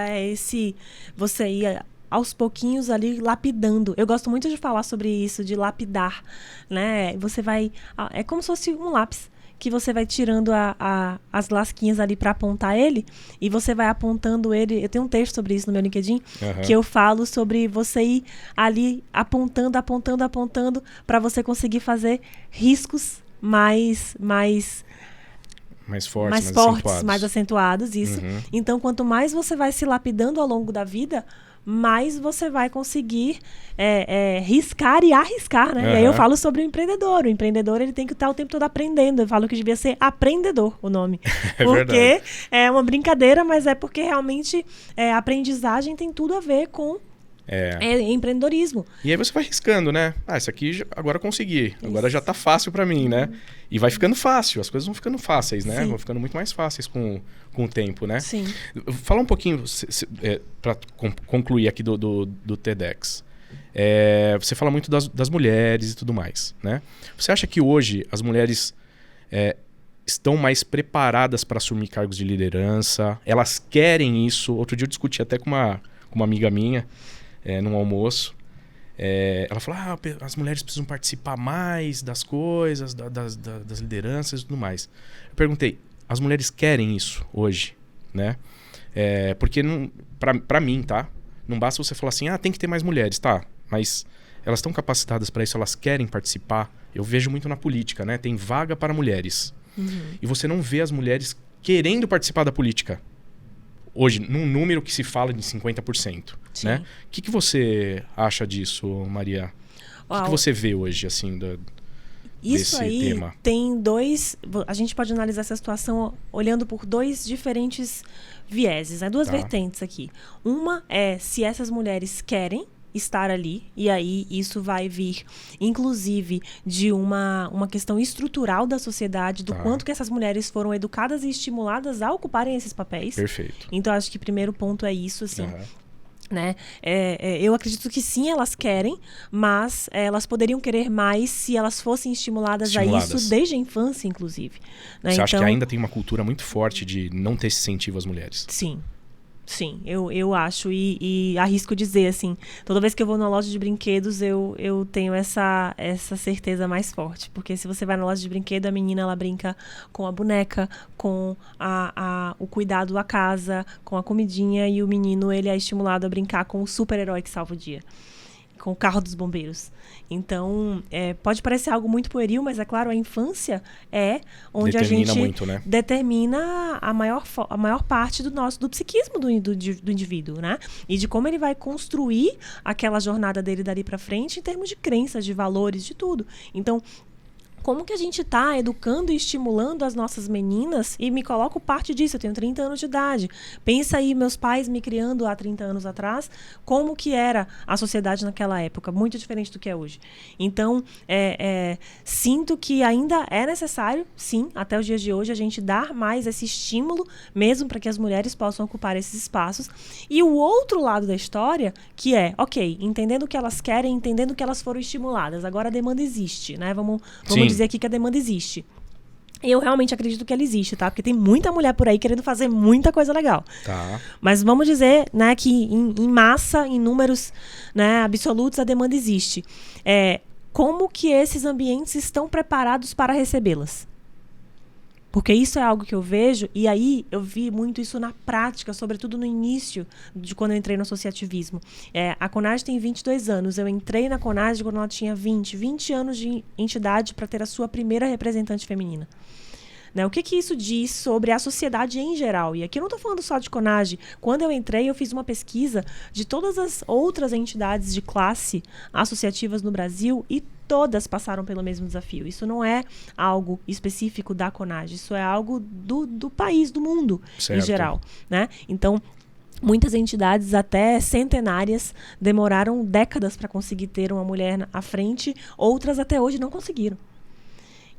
Speaker 2: você ir aos pouquinhos ali lapidando. Eu gosto muito de falar sobre isso, de lapidar, né? Você vai... É como se fosse um lápis, que você vai tirando as lasquinhas ali para apontar ele, e você vai apontando ele. Eu tenho um texto sobre isso no meu LinkedIn, que eu falo sobre você ir ali apontando para você conseguir fazer riscos mais fortes, mais acentuados, isso. Então, quanto mais você vai se lapidando ao longo da vida, mais você vai conseguir riscar e arriscar, né? E aí eu falo sobre o empreendedor. O empreendedor, ele tem que estar o tempo todo aprendendo. Eu falo que devia ser aprendedor o nome. Porque é uma brincadeira, mas é porque realmente a aprendizagem tem tudo a ver com É empreendedorismo.
Speaker 1: E aí você vai riscando, né? Isso aqui agora eu consegui. Agora já tá fácil para mim, né? E vai ficando fácil. As coisas vão ficando fáceis, né?
Speaker 2: Sim.
Speaker 1: Vão ficando muito mais fáceis com o tempo, né?
Speaker 2: Sim.
Speaker 1: Fala um pouquinho, para concluir aqui do TEDx. Você fala muito das mulheres e tudo mais, né? Você acha que hoje as mulheres estão mais preparadas para assumir cargos de liderança? Elas querem isso? Outro dia eu discuti até com uma amiga minha, num almoço. Ela falou, as mulheres precisam participar mais das coisas, das lideranças e tudo mais. Eu perguntei, as mulheres querem isso hoje, né? Porque para mim, tá? Não basta você falar assim, tem que ter mais mulheres, tá? Mas elas estão capacitadas para isso, elas querem participar. Eu vejo muito na política, né? Tem vaga para mulheres. E você não vê as mulheres querendo participar da política. Hoje, num número que se fala de 50%.
Speaker 2: Sim.
Speaker 1: Né? O que você acha disso, Maria? O que você vê hoje, assim,
Speaker 2: isso
Speaker 1: desse
Speaker 2: aí
Speaker 1: tema?
Speaker 2: Tem dois... A gente pode analisar essa situação olhando por dois diferentes vieses, né? Duas vertentes aqui. Uma é se essas mulheres querem estar ali, e aí isso vai vir, inclusive, de uma questão estrutural da sociedade, do quanto que essas mulheres foram educadas e estimuladas a ocuparem esses papéis.
Speaker 1: Perfeito.
Speaker 2: Então, acho que o primeiro ponto é isso, assim. Né? Eu acredito que sim, elas querem, mas elas poderiam querer mais se elas fossem estimuladas a isso desde a infância, inclusive. Né?
Speaker 1: Você acha que ainda tem uma cultura muito forte de não ter esse incentivo às mulheres?
Speaker 2: Sim, eu acho e arrisco dizer, assim, toda vez que eu vou na loja de brinquedos, eu tenho essa certeza mais forte. Porque se você vai na loja de brinquedo, a menina, ela brinca com a boneca, com o cuidado à casa, com a comidinha, e o menino, ele é estimulado a brincar com o super-herói que salva o dia, com o carro dos bombeiros. Então, pode parecer algo muito pueril, mas é claro, a infância é onde
Speaker 1: determina
Speaker 2: a gente
Speaker 1: muito, né?
Speaker 2: determina a maior parte do psiquismo do indivíduo, né? E de como ele vai construir aquela jornada dele dali para frente em termos de crenças, de valores, de tudo. Então, como que a gente está educando e estimulando as nossas meninas, e me coloco parte disso, eu tenho 30 anos de idade. Pensa aí, meus pais me criando há 30 anos atrás, como que era a sociedade naquela época, muito diferente do que é hoje. Então, sinto que ainda é necessário, sim, até os dias de hoje, a gente dar mais esse estímulo, mesmo para que as mulheres possam ocupar esses espaços. E o outro lado da história, que é, ok, entendendo o que elas querem, entendendo que elas foram estimuladas, agora a demanda existe, né? Vamos dizer aqui que a demanda existe. Eu realmente acredito que ela existe, tá? Porque tem muita mulher por aí querendo fazer muita coisa legal.
Speaker 1: Tá.
Speaker 2: Mas vamos dizer, né, que em massa, em números, né, absolutos, a demanda existe. Como que esses ambientes estão preparados para recebê-las? Porque isso é algo que eu vejo, e aí eu vi muito isso na prática, sobretudo no início de quando eu entrei no associativismo. A CONAGE tem 22 anos, eu entrei na CONAGE quando ela tinha 20 anos de entidade para ter a sua primeira representante feminina. Né? O que isso diz sobre a sociedade em geral? E aqui eu não estou falando só de CONAGE. Quando eu entrei, eu fiz uma pesquisa de todas as outras entidades de classe associativas no Brasil e todas passaram pelo mesmo desafio. Isso não é algo específico da CONAGE, isso é algo do país, do mundo,
Speaker 1: certo,
Speaker 2: em geral. Né? Então, muitas entidades, até centenárias, demoraram décadas para conseguir ter uma mulher à frente, outras até hoje não conseguiram.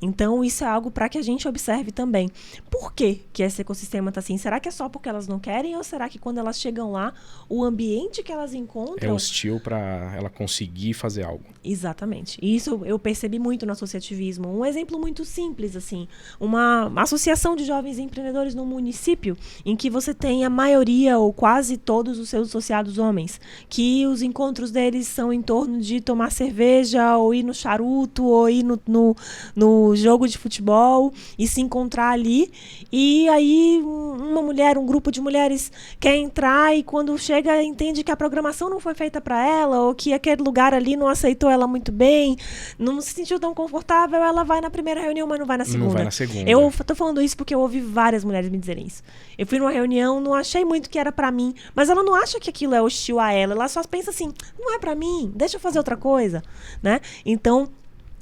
Speaker 2: Então, isso é algo para que a gente observe também. Por que esse ecossistema está assim? Será que é só porque elas não querem? Ou será que quando elas chegam lá, o ambiente que elas encontram...
Speaker 1: é hostil para ela conseguir fazer algo?
Speaker 2: Exatamente. E isso eu percebi muito no associativismo. Um exemplo muito simples, assim. Uma associação de jovens empreendedores num município em que você tem a maioria ou quase todos os seus associados homens. Que os encontros deles são em torno de tomar cerveja, ou ir no charuto, ou ir no jogo de futebol e se encontrar ali, e aí um grupo de mulheres quer entrar e quando chega entende que a programação não foi feita para ela, ou que aquele lugar ali não aceitou ela muito bem, não se sentiu tão confortável, ela vai na primeira reunião, mas não vai na segunda.
Speaker 1: Não vai na segunda.
Speaker 2: Eu tô falando isso porque eu ouvi várias mulheres me dizerem isso. Eu fui numa reunião, não achei muito que era para mim, mas ela não acha que aquilo é hostil a ela só pensa assim, não é para mim, deixa eu fazer outra coisa, né? Então,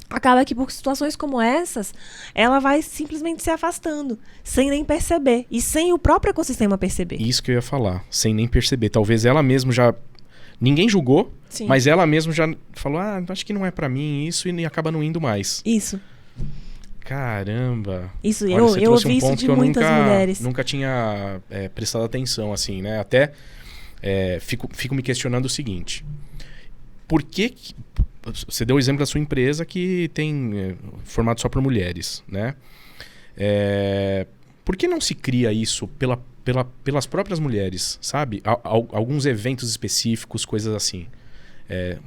Speaker 2: acaba que por situações como essas, ela vai simplesmente se afastando, sem nem perceber, e sem o próprio ecossistema perceber.
Speaker 1: Isso que eu ia falar, sem nem perceber. Talvez ela mesma já Ninguém julgou,
Speaker 2: Sim.
Speaker 1: mas ela mesma já falou, acho que não é pra mim isso, e acaba não indo mais.
Speaker 2: Isso.
Speaker 1: Caramba.
Speaker 2: Isso,
Speaker 1: Olha,
Speaker 2: eu
Speaker 1: você trouxe
Speaker 2: ouvi
Speaker 1: um
Speaker 2: isso
Speaker 1: ponto
Speaker 2: de
Speaker 1: que eu
Speaker 2: muitas mulheres.
Speaker 1: nunca tinha prestado atenção, assim, né? Até fico me questionando o seguinte. Por que... Você deu o exemplo da sua empresa que tem formato só por mulheres, né? Por que não se cria isso pelas próprias mulheres, sabe? Alguns eventos específicos, coisas assim.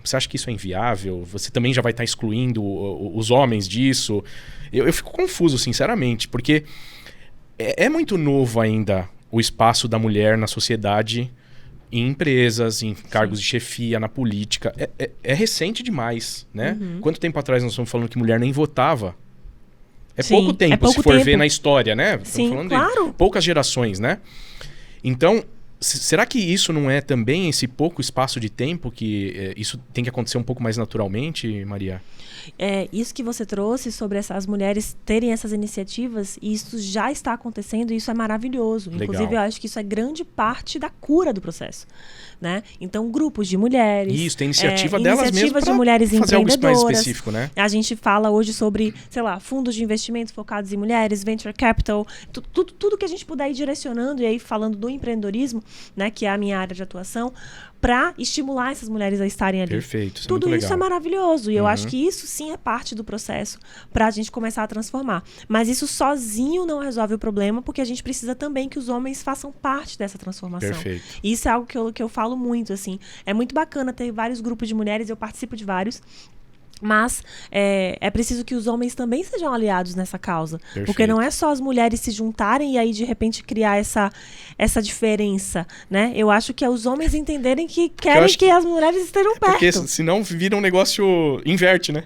Speaker 1: Você acha que isso é inviável? Você também já vai estar excluindo os homens disso? Eu fico confuso, sinceramente, porque é muito novo ainda o espaço da mulher na sociedade, em empresas, em cargos de chefia, na política. É recente demais, né? Quanto tempo atrás nós estamos falando que mulher nem votava?
Speaker 2: Sim,
Speaker 1: pouco tempo,
Speaker 2: pouco
Speaker 1: se for
Speaker 2: tempo.
Speaker 1: ver na história, né?
Speaker 2: Sim,
Speaker 1: falando
Speaker 2: claro.
Speaker 1: de poucas gerações, né? Então, será que isso não é também esse pouco espaço de tempo que isso tem que acontecer um pouco mais naturalmente, Maria?
Speaker 2: Isso que você trouxe sobre as mulheres terem essas iniciativas, isso já está acontecendo e isso é maravilhoso.
Speaker 1: Legal.
Speaker 2: Inclusive, eu acho que isso é grande parte da cura do processo, né? Então, grupos de mulheres...
Speaker 1: Isso, tem iniciativa delas mesmo
Speaker 2: de mulheres
Speaker 1: fazer algo mais
Speaker 2: empreendedoras.
Speaker 1: específico, né?
Speaker 2: A gente fala hoje sobre, sei lá, fundos de investimento focados em mulheres, venture capital, tudo que a gente puder ir direcionando, e aí falando do empreendedorismo, né, que é a minha área de atuação, para estimular essas mulheres a estarem ali.
Speaker 1: Perfeito, isso
Speaker 2: Tudo
Speaker 1: é muito
Speaker 2: isso
Speaker 1: legal.
Speaker 2: é maravilhoso. E eu acho que isso sim é parte do processo para a gente começar a transformar. Mas isso sozinho não resolve o problema, porque a gente precisa também que os homens façam parte dessa transformação.
Speaker 1: Perfeito.
Speaker 2: E isso é algo que eu falo muito, assim. É muito bacana ter vários grupos de mulheres, eu participo de vários. Mas é preciso que os homens também sejam aliados nessa causa.
Speaker 1: Perfeito.
Speaker 2: Porque não é só as mulheres se juntarem e aí, de repente, criar essa diferença, né? Eu acho que é os homens entenderem que querem que as mulheres estejam perto.
Speaker 1: Porque senão vira um negócio... Inverte, né?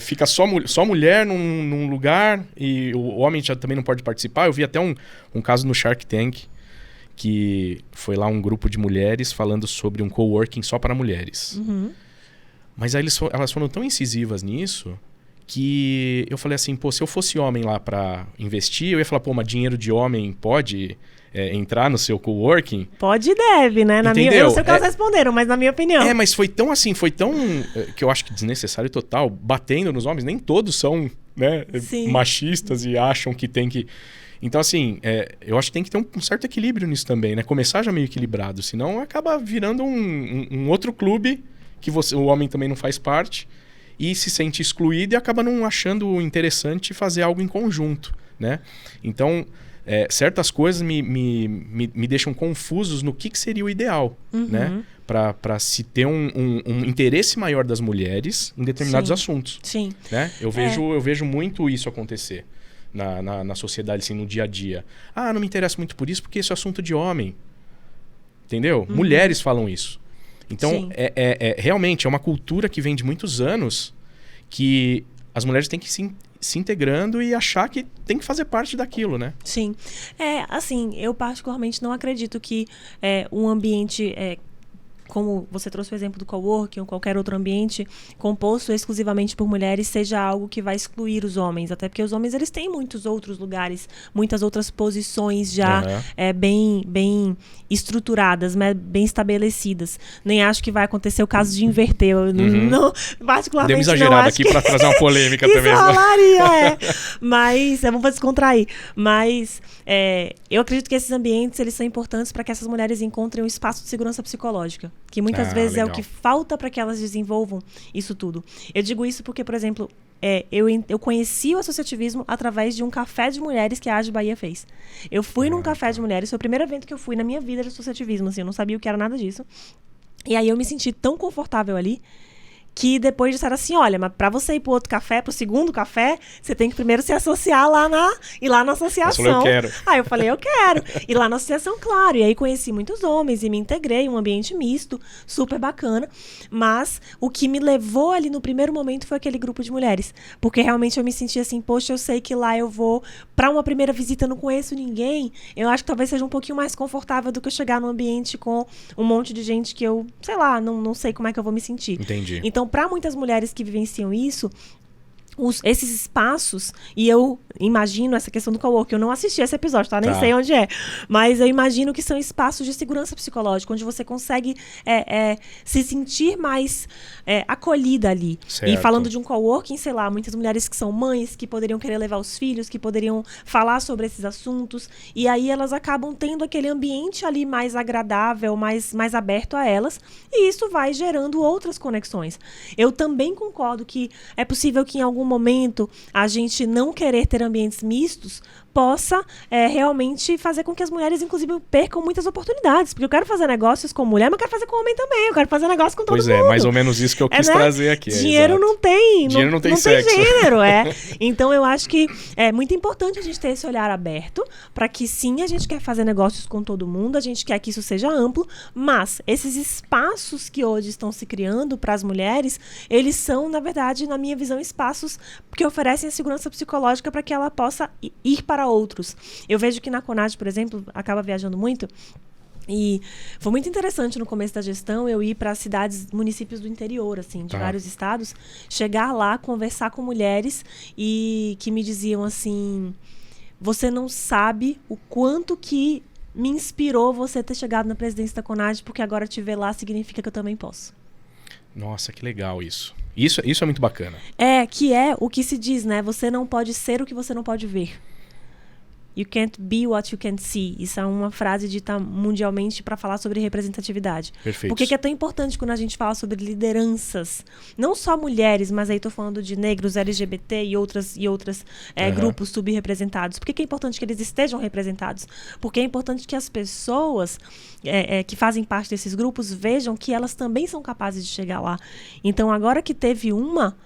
Speaker 1: Fica só mulher num lugar e o homem já também não pode participar. Eu vi até um caso no Shark Tank, que foi lá um grupo de mulheres falando sobre um coworking só para mulheres. Mas aí elas foram tão incisivas nisso que eu falei assim, se eu fosse homem lá para investir, eu ia falar, mas dinheiro de homem pode entrar no seu coworking?
Speaker 2: Pode e deve, né? Eu não sei o que elas responderam, mas na minha opinião.
Speaker 1: Mas foi tão que eu acho que desnecessário total, batendo nos homens. Nem todos são, né, machistas e acham que tem que... Então, assim, eu acho que tem que ter um certo equilíbrio nisso também, né? Começar já meio equilibrado, senão acaba virando um outro clube que o homem também não faz parte e se sente excluído e acaba não achando interessante fazer algo em conjunto, né? Então, certas coisas me deixam confusos no que seria o ideal, né? Para se ter um interesse maior das mulheres em determinados assuntos.
Speaker 2: Sim.
Speaker 1: Né? Eu vejo muito isso acontecer na sociedade, assim, no dia a dia. Não me interesso muito por isso porque esse é assunto de homem. Entendeu? Mulheres falam isso. Então, realmente, é uma cultura que vem de muitos anos que as mulheres têm que se integrando e achar que tem que fazer parte daquilo, né?
Speaker 2: Sim. Assim, eu particularmente não acredito que um ambiente... como você trouxe o exemplo do coworking ou qualquer outro ambiente composto exclusivamente por mulheres, seja algo que vai excluir os homens. Até porque os homens, eles têm muitos outros lugares, muitas outras posições já bem estruturadas, né, bem estabelecidas. Nem acho que vai acontecer o caso de inverter. Eu não, particularmente,
Speaker 1: deu uma exagerada aqui para trazer uma polêmica também.
Speaker 2: Isso rolaria, Mas, vamos para descontrair. Mas eu acredito que esses ambientes, eles são importantes para que essas mulheres encontrem um espaço de segurança psicológica. Que muitas vezes
Speaker 1: legal.
Speaker 2: é o que falta para que elas desenvolvam isso tudo. Eu digo isso porque, por exemplo, eu conheci o associativismo através de um café de mulheres que a AGE Bahia fez. Eu fui num café de mulheres, foi o primeiro evento que eu fui na minha vida de associativismo, assim, eu não sabia o que era nada disso. E aí eu me senti tão confortável ali que depois disseram assim, olha, mas para você ir pro outro café, pro segundo café, você tem que primeiro se associar lá na associação.
Speaker 1: Eu quero.
Speaker 2: Aí eu falei, eu quero. E lá na associação, claro. E aí conheci muitos homens e me integrei, um ambiente misto, super bacana. Mas o que me levou ali no primeiro momento foi aquele grupo de mulheres. Porque realmente eu me senti assim, poxa, eu sei que lá eu vou, para uma primeira visita, eu não conheço ninguém. Eu acho que talvez seja um pouquinho mais confortável do que eu chegar num ambiente com um monte de gente que eu, sei lá, não sei como é que eu vou me sentir.
Speaker 1: Entendi.
Speaker 2: Então, para muitas mulheres que vivenciam isso, esses espaços, e eu imagino essa questão do coworking, eu não assisti esse episódio, tá? Nem sei onde é, mas eu imagino que são espaços de segurança psicológica, onde você consegue se sentir mais acolhida ali.
Speaker 1: Certo.
Speaker 2: E falando de um coworking, sei lá, muitas mulheres que são mães, que poderiam querer levar os filhos, que poderiam falar sobre esses assuntos, e aí elas acabam tendo aquele ambiente ali mais agradável, mais aberto a elas, e isso vai gerando outras conexões. Eu também concordo que é possível que em algum momento a gente não querer ter ambientes mistos possa realmente fazer com que as mulheres, inclusive, percam muitas oportunidades. Porque eu quero fazer negócios com mulher, mas eu quero fazer com homem também. Eu quero fazer negócio com todo mundo.
Speaker 1: Pois é, mais ou menos isso que eu quis trazer aqui.
Speaker 2: Dinheiro não tem.
Speaker 1: Dinheiro não tem sexo.
Speaker 2: Tem gênero, Então, eu acho que é muito importante a gente ter esse olhar aberto para que, sim, a gente quer fazer negócios com todo mundo, a gente quer que isso seja amplo, mas esses espaços que hoje estão se criando para as mulheres, eles são, na verdade, na minha visão, espaços que oferecem a segurança psicológica para que ela possa ir para outros. Eu vejo que na CONAD, por exemplo, acaba viajando muito, e foi muito interessante no começo da gestão eu ir para cidades, municípios do interior, assim, de vários estados, chegar lá, conversar com mulheres e que me diziam assim, você não sabe o quanto que me inspirou você ter chegado na presidência da CONAD, porque agora te ver lá significa que eu também posso.
Speaker 1: Nossa, que legal isso. Isso é muito bacana.
Speaker 2: Que é o que se diz, né? Você não pode ser o que você não pode ver. You can't be what you can't see. Isso é uma frase dita mundialmente para falar sobre representatividade.
Speaker 1: Perfeito.
Speaker 2: Por que é tão importante quando a gente fala sobre lideranças? Não só mulheres, mas aí estou falando de negros, LGBT e outras grupos subrepresentados. Por que é importante que eles estejam representados? Porque é importante que as pessoas que fazem parte desses grupos vejam que elas também são capazes de chegar lá. Então, agora que teve uma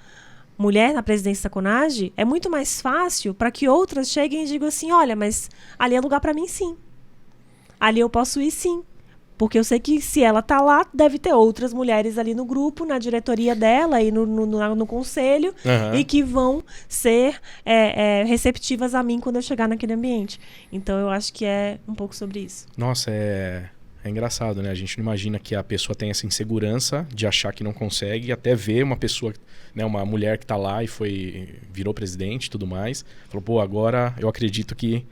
Speaker 2: mulher na presidência da CONAD, é muito mais fácil para que outras cheguem e digam assim, olha, mas ali é lugar para mim sim. Ali eu posso ir sim. Porque eu sei que se ela tá lá, deve ter outras mulheres ali no grupo, na diretoria dela e no conselho, e que vão ser receptivas a mim quando eu chegar naquele ambiente. Então eu acho que é um pouco sobre isso.
Speaker 1: Nossa, é engraçado, né? A gente não imagina que a pessoa tem essa insegurança de achar que não consegue, até ver uma pessoa, né, uma mulher que tá lá e virou presidente e tudo mais, falou, pô, agora eu acredito que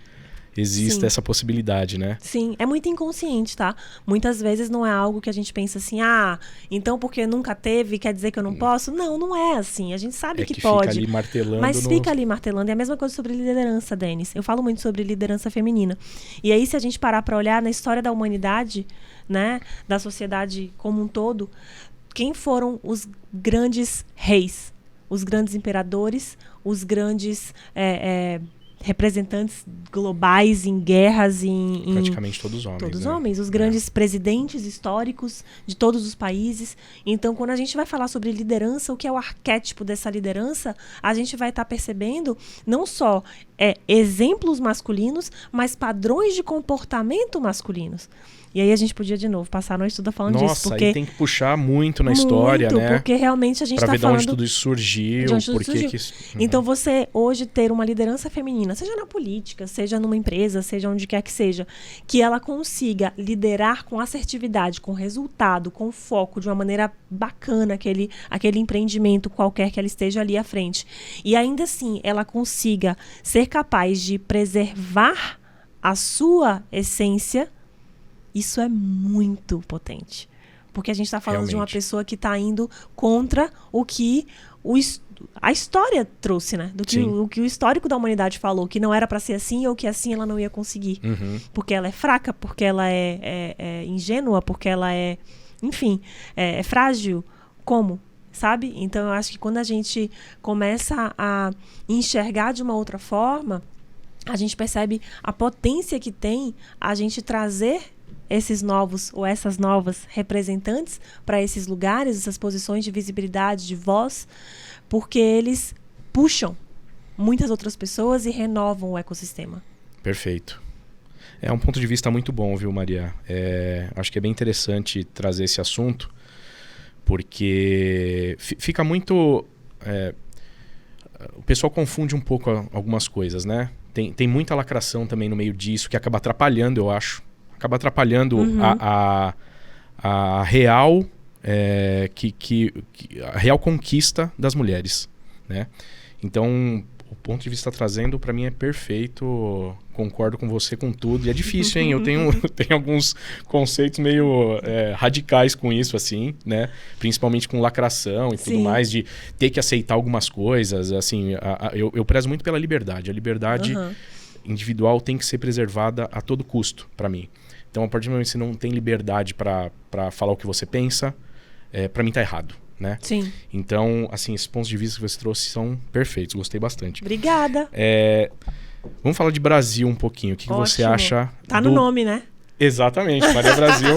Speaker 1: existe essa possibilidade, né?
Speaker 2: Sim, é muito inconsciente, tá? Muitas vezes não é algo que a gente pensa assim, então porque nunca teve, quer dizer que eu não posso? Não, não é assim. A gente sabe que pode.
Speaker 1: Fica ali martelando.
Speaker 2: Mas fica ali martelando. É a mesma coisa sobre liderança, Denis. Eu falo muito sobre liderança feminina. E aí, se a gente parar para olhar na história da humanidade, né, da sociedade como um todo, quem foram os grandes reis? Os grandes imperadores? Os grandes representantes globais em guerras,
Speaker 1: praticamente todos homens.
Speaker 2: Todos
Speaker 1: né?
Speaker 2: homens, os grandes presidentes históricos de todos os países. Então, quando a gente vai falar sobre liderança, o que é o arquétipo dessa liderança, a gente vai estar percebendo não só exemplos masculinos, mas padrões de comportamento masculinos. E aí a gente podia, de novo, passar a noite toda falando disso.
Speaker 1: Nossa, aí tem que puxar muito na história, né?
Speaker 2: Porque realmente a gente está falando...
Speaker 1: Pra ver de onde tudo isso surgiu, por que isso...
Speaker 2: Então, você hoje ter uma liderança feminina, seja na política, seja numa empresa, seja onde quer que seja, que ela consiga liderar com assertividade, com resultado, com foco, de uma maneira bacana, aquele empreendimento qualquer que ela esteja ali à frente. E ainda assim, ela consiga ser capaz de preservar a sua essência. Isso é muito potente. Porque a gente está falando de uma pessoa que está indo contra o que a história trouxe, né? O que o histórico da humanidade falou, que não era para ser assim ou que assim ela não ia conseguir. Porque ela é fraca, porque ela é ingênua, porque ela é, enfim, é frágil. Como? Sabe? Então eu acho que quando a gente começa a enxergar de uma outra forma, a gente percebe a potência que tem a gente trazer esses novos ou essas novas representantes para esses lugares, essas posições de visibilidade, de voz, porque eles puxam muitas outras pessoas e renovam o ecossistema.
Speaker 1: Perfeito. É um ponto de vista muito bom, viu, Maria? Acho que é bem interessante trazer esse assunto, porque fica muito... o pessoal confunde um pouco algumas coisas, né? Tem muita lacração também no meio disso, que acaba atrapalhando, eu acho. Acaba atrapalhando a real a real conquista das mulheres, né? Então, o ponto de vista trazendo, para mim, é perfeito. Concordo com você com tudo. E é difícil, hein? Eu tenho alguns conceitos meio radicais com isso, assim, né? Principalmente com lacração e tudo mais, de ter que aceitar algumas coisas. Assim, eu prezo muito pela liberdade. A liberdade individual tem que ser preservada a todo custo, para mim. Então, a partir do momento que você não tem liberdade para falar o que você pensa, para mim tá errado, né?
Speaker 2: Sim.
Speaker 1: Então, assim, esses pontos de vista que você trouxe são perfeitos. Gostei bastante.
Speaker 2: Obrigada.
Speaker 1: Vamos falar de Brasil um pouquinho. O que você acha?
Speaker 2: Tá no nome, né?
Speaker 1: Exatamente. Maria Brasil.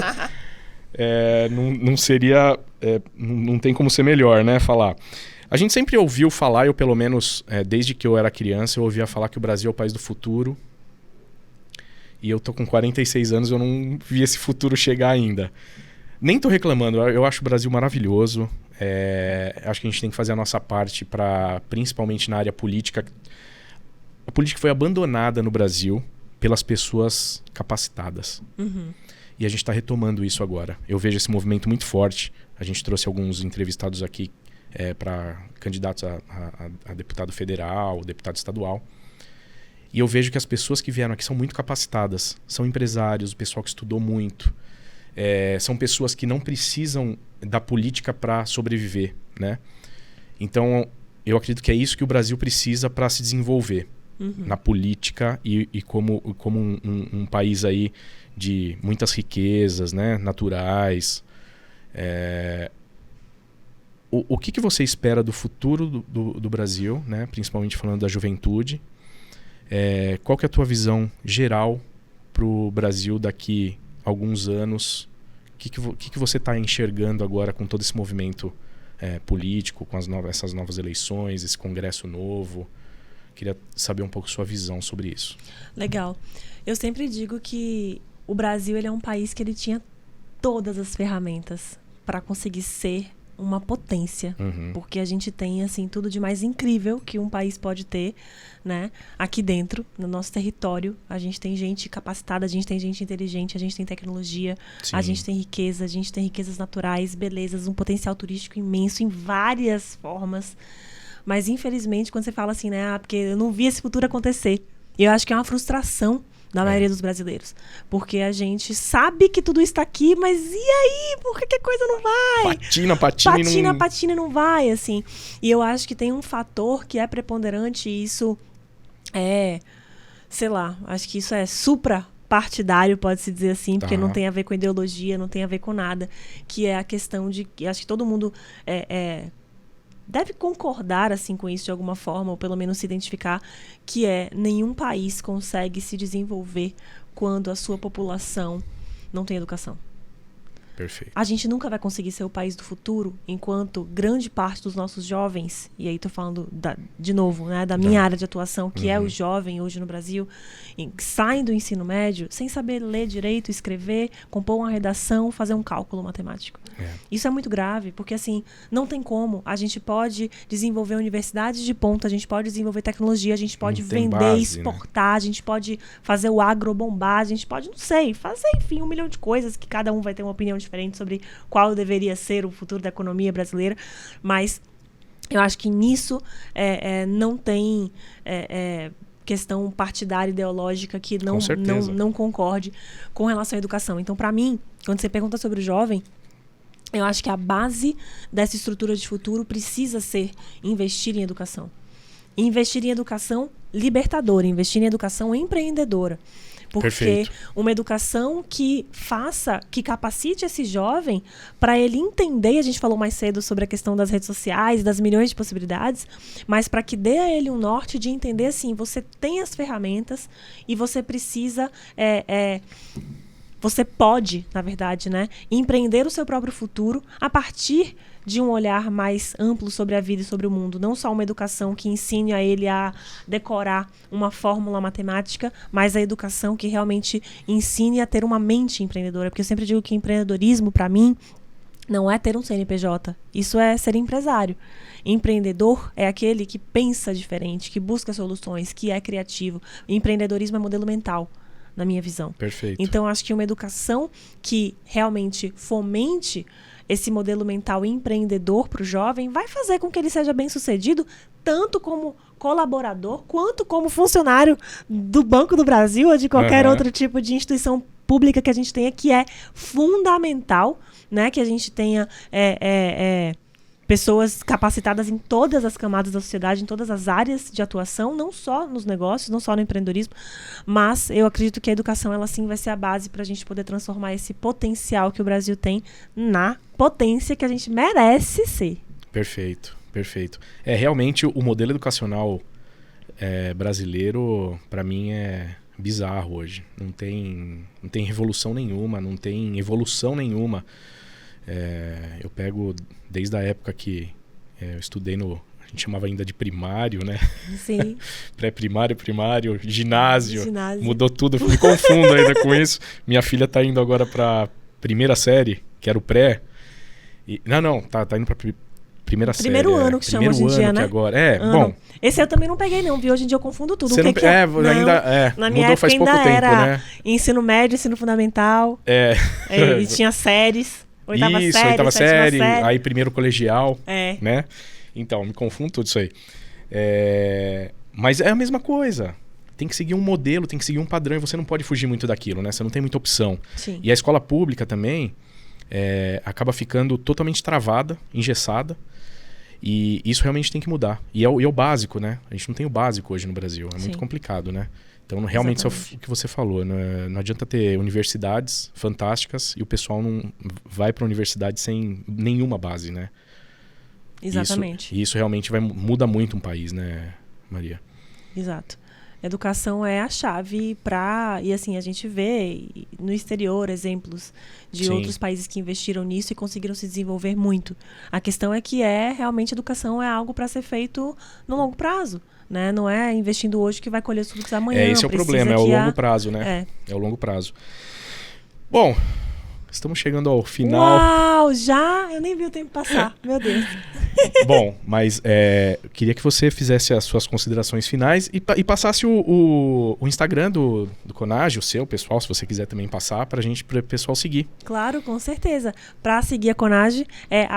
Speaker 1: Não seria... não tem como ser melhor, né? Falar. A gente sempre ouviu falar, eu pelo menos, desde que eu era criança, eu ouvia falar que o Brasil é o país do futuro. E eu tô com 46 anos, eu não vi esse futuro chegar ainda. Nem tô reclamando, eu acho o Brasil maravilhoso. Acho que a gente tem que fazer a nossa parte principalmente na área política. A política foi abandonada no Brasil pelas pessoas capacitadas. E a gente está retomando isso agora. Eu vejo esse movimento muito forte. A gente trouxe alguns entrevistados aqui para candidatos a deputado federal, deputado estadual. E eu vejo que as pessoas que vieram aqui são muito capacitadas. São empresários, o pessoal que estudou muito. São pessoas que não precisam da política para sobreviver, né? Então, eu acredito que é isso que o Brasil precisa para se desenvolver na política e como um país aí de muitas riquezas, né, naturais. O que você espera do futuro do Brasil, né? Principalmente falando da juventude? Qual que é a tua visão geral para o Brasil daqui a alguns anos? O que você está enxergando agora com todo esse movimento político, com essas novas eleições, esse congresso novo? Queria saber um pouco sua visão sobre isso.
Speaker 2: Legal. Eu sempre digo que o Brasil ele é um país que ele tinha todas as ferramentas para conseguir ser uma potência, porque a gente tem assim tudo de mais incrível que um país pode ter, né? Aqui dentro, no nosso território, a gente tem gente capacitada, a gente tem gente inteligente, a gente tem tecnologia, a gente tem riqueza, a gente tem riquezas naturais, belezas, um potencial turístico imenso em várias formas. Mas infelizmente, quando você fala assim, né, porque eu não vi esse futuro acontecer, eu acho que é uma frustração da maioria dos brasileiros. Porque a gente sabe que tudo está aqui, mas e aí? Por que a coisa não vai? Patina e não vai, assim. E eu acho que tem um fator que é preponderante e isso sei lá, acho que isso é suprapartidário, pode-se dizer assim, porque não tem a ver com ideologia, não tem a ver com nada, que é a questão de que acho que todo mundo deve concordar assim com isso de alguma forma, ou pelo menos se identificar, que nenhum país consegue se desenvolver quando a sua população não tem educação.
Speaker 1: Perfeito.
Speaker 2: A gente nunca vai conseguir ser o país do futuro enquanto grande parte dos nossos jovens, e aí estou falando de novo, né, da minha área de atuação, que é o jovem hoje no Brasil, saem do ensino médio sem saber ler direito, escrever, compor uma redação, fazer um cálculo matemático. Isso é muito grave, porque assim, não tem como. A gente pode desenvolver universidades de ponta, a gente pode desenvolver tecnologia, a gente pode vender, base, exportar, né? A gente pode fazer o agro bombar, a gente pode, não sei, fazer, enfim, 1 milhão de coisas que cada um vai ter uma opinião diferente sobre qual deveria ser o futuro da economia brasileira, mas eu acho que nisso não tem questão partidária, ideológica que não concorde com relação à educação. Então, para mim, quando você pergunta sobre o jovem, eu acho que a base dessa estrutura de futuro precisa ser investir em educação. Investir em educação libertadora, investir em educação empreendedora. Porque uma educação que capacite esse jovem para ele entender, a gente falou mais cedo sobre a questão das redes sociais, das milhões de possibilidades, mas para que dê a ele um norte de entender assim, você tem as ferramentas e você precisa... você pode, na verdade, né, empreender o seu próprio futuro a partir de um olhar mais amplo sobre a vida e sobre o mundo. Não só uma educação que ensine a ele a decorar uma fórmula matemática, mas a educação que realmente ensine a ter uma mente empreendedora. Porque eu sempre digo que empreendedorismo, para mim, não é ter um CNPJ. Isso é ser empresário. Empreendedor é aquele que pensa diferente, que busca soluções, que é criativo. Empreendedorismo é modelo mental, na minha visão.
Speaker 1: Perfeito.
Speaker 2: Então, acho que uma educação que realmente fomente esse modelo mental empreendedor para o jovem, vai fazer com que ele seja bem-sucedido, tanto como colaborador, quanto como funcionário do Banco do Brasil ou de qualquer outro tipo de instituição pública que a gente tenha, que é fundamental, né, que a gente tenha pessoas capacitadas em todas as camadas da sociedade, em todas as áreas de atuação, não só nos negócios, não só no empreendedorismo, mas eu acredito que a educação, ela sim vai ser a base para a gente poder transformar esse potencial que o Brasil tem na potência que a gente merece ser.
Speaker 1: Perfeito, perfeito. Realmente o modelo educacional brasileiro, para mim, é bizarro hoje. Não tem revolução nenhuma, não tem evolução nenhuma. Eu pego desde a época que eu estudei a gente chamava ainda de primário, né?
Speaker 2: Sim.
Speaker 1: Pré-primário, primário, ginásio. Mudou tudo, eu me confundo ainda com isso. Minha filha tá indo agora pra primeira série, que era o pré. Tá indo pra primeira série.
Speaker 2: Primeiro ano que chama hoje em dia, né?
Speaker 1: Agora. Bom.
Speaker 2: Esse eu também não peguei, não, viu? Hoje em dia eu confundo tudo.
Speaker 1: Na minha época faz pouco tempo,
Speaker 2: era ensino médio, ensino fundamental. E tinha séries. Oitava série,
Speaker 1: aí primeiro colegial, né? Então, me confundo tudo isso aí. Mas é a mesma coisa. Tem que seguir um modelo, tem que seguir um padrão e você não pode fugir muito daquilo, né? Você não tem muita opção.
Speaker 2: Sim.
Speaker 1: E a escola pública também acaba ficando totalmente travada, engessada. E isso realmente tem que mudar. E é o básico, né? A gente não tem o básico hoje no Brasil. É muito complicado, né? Então, realmente, isso é o que você falou. Não adianta ter universidades fantásticas e o pessoal não vai para a universidade sem nenhuma base, né?
Speaker 2: Exatamente.
Speaker 1: Isso realmente muda muito um país, né, Maria?
Speaker 2: Exato. Educação é a chave para... E assim, a gente vê no exterior exemplos de outros países que investiram nisso e conseguiram se desenvolver muito. A questão é que realmente educação é algo para ser feito no longo prazo. Né? Não é investindo hoje que vai colher os frutos amanhã.
Speaker 1: Esse é o problema, é o longo prazo, né? É o longo prazo. Bom, estamos chegando ao final.
Speaker 2: Uau, já? Eu nem vi o tempo passar, meu Deus.
Speaker 1: Bom, mas eu queria que você fizesse as suas considerações finais e passasse o Instagram do Conage, o seu, pessoal, se você quiser também passar, para o pessoal seguir.
Speaker 2: Claro, com certeza. Para seguir a Conage é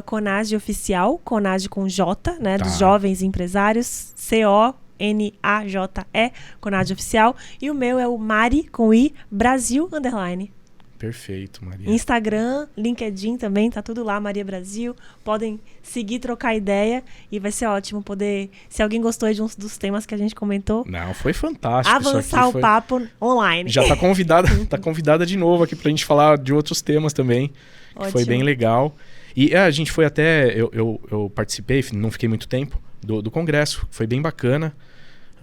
Speaker 2: @ConageOficial, Conage com J, né, dos jovens empresários, CONAJE, Conage Oficial. E o meu é o Mari, com I, Brasil, _.
Speaker 1: Perfeito, Maria.
Speaker 2: Instagram, LinkedIn também, tá tudo lá, Maria Brasil. Podem seguir, trocar ideia e vai ser ótimo poder, se alguém gostou de um dos temas que a gente comentou...
Speaker 1: Não, foi fantástico.
Speaker 2: Avançar o papo online.
Speaker 1: Já tá convidada de novo aqui pra gente falar de outros temas também. Que foi bem legal. E a gente foi até... Eu participei, não fiquei muito tempo, do congresso. Foi bem bacana.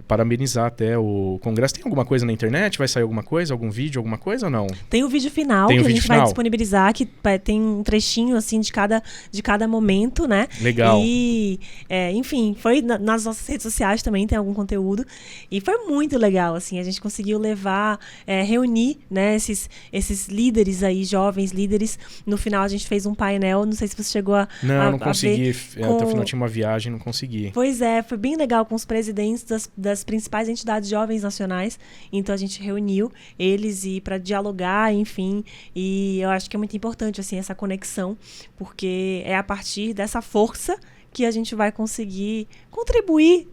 Speaker 1: Parabenizar até o congresso. Tem alguma coisa na internet? Vai sair alguma coisa? Algum vídeo? Alguma coisa ou não?
Speaker 2: Tem o vídeo final que a gente vai disponibilizar, que tem um trechinho assim de cada momento, né?
Speaker 1: Legal.
Speaker 2: E, enfim, foi nas nossas redes sociais também tem algum conteúdo. E foi muito legal, assim. A gente conseguiu reunir, né, esses líderes aí, jovens líderes. No final a gente fez um painel, não sei se você chegou a
Speaker 1: não consegui. Até o final tinha uma viagem, não consegui.
Speaker 2: Pois foi bem legal com os presidentes das principais entidades jovens nacionais. Então a gente reuniu eles para dialogar, enfim, e eu acho que é muito importante assim essa conexão, porque é a partir dessa força que a gente vai conseguir contribuir,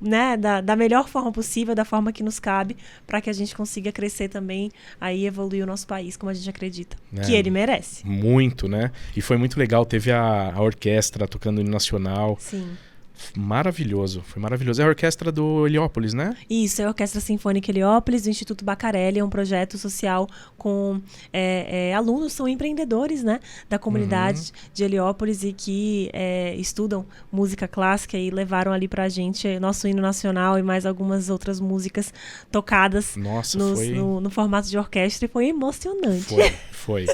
Speaker 2: né, da melhor forma possível, da forma que nos cabe, para que a gente consiga crescer também, aí evoluir o nosso país como a gente acredita que ele merece.
Speaker 1: Muito, né? E foi muito legal, teve a orquestra tocando hino nacional.
Speaker 2: Sim.
Speaker 1: Maravilhoso, foi maravilhoso. É a orquestra do Heliópolis, né?
Speaker 2: Isso, é a Orquestra Sinfônica Heliópolis, do Instituto Bacarelli, é um projeto social com alunos, são empreendedores, né, da comunidade de Heliópolis e que estudam música clássica e levaram ali pra gente nosso hino nacional e mais algumas outras músicas tocadas no formato de orquestra, e foi emocionante.
Speaker 1: Foi.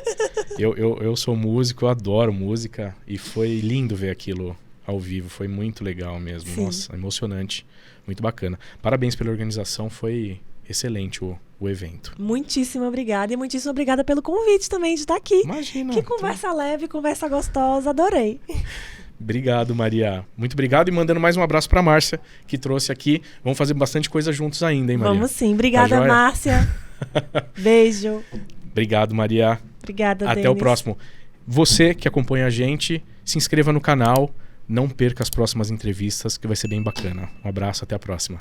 Speaker 1: Eu sou músico, eu adoro música e foi lindo ver aquilo ao vivo, foi muito legal mesmo. Sim. Nossa, emocionante, muito bacana. Parabéns pela organização, foi excelente o evento.
Speaker 2: Muitíssimo obrigada, e muitíssimo obrigada pelo convite também de estar aqui.
Speaker 1: Imagina.
Speaker 2: Que conversa leve, conversa gostosa, adorei.
Speaker 1: Obrigado, Maria. Muito obrigado, e mandando mais um abraço para Márcia, que trouxe aqui. Vamos fazer bastante coisa juntos ainda, hein, Maria?
Speaker 2: Vamos sim. Obrigada, Márcia. Beijo.
Speaker 1: Obrigado, Maria.
Speaker 2: Obrigada,
Speaker 1: Até
Speaker 2: Denis.
Speaker 1: o próximo. você que acompanha a gente, se inscreva no canal, não perca as próximas entrevistas, que vai ser bem bacana. Um abraço, até a próxima.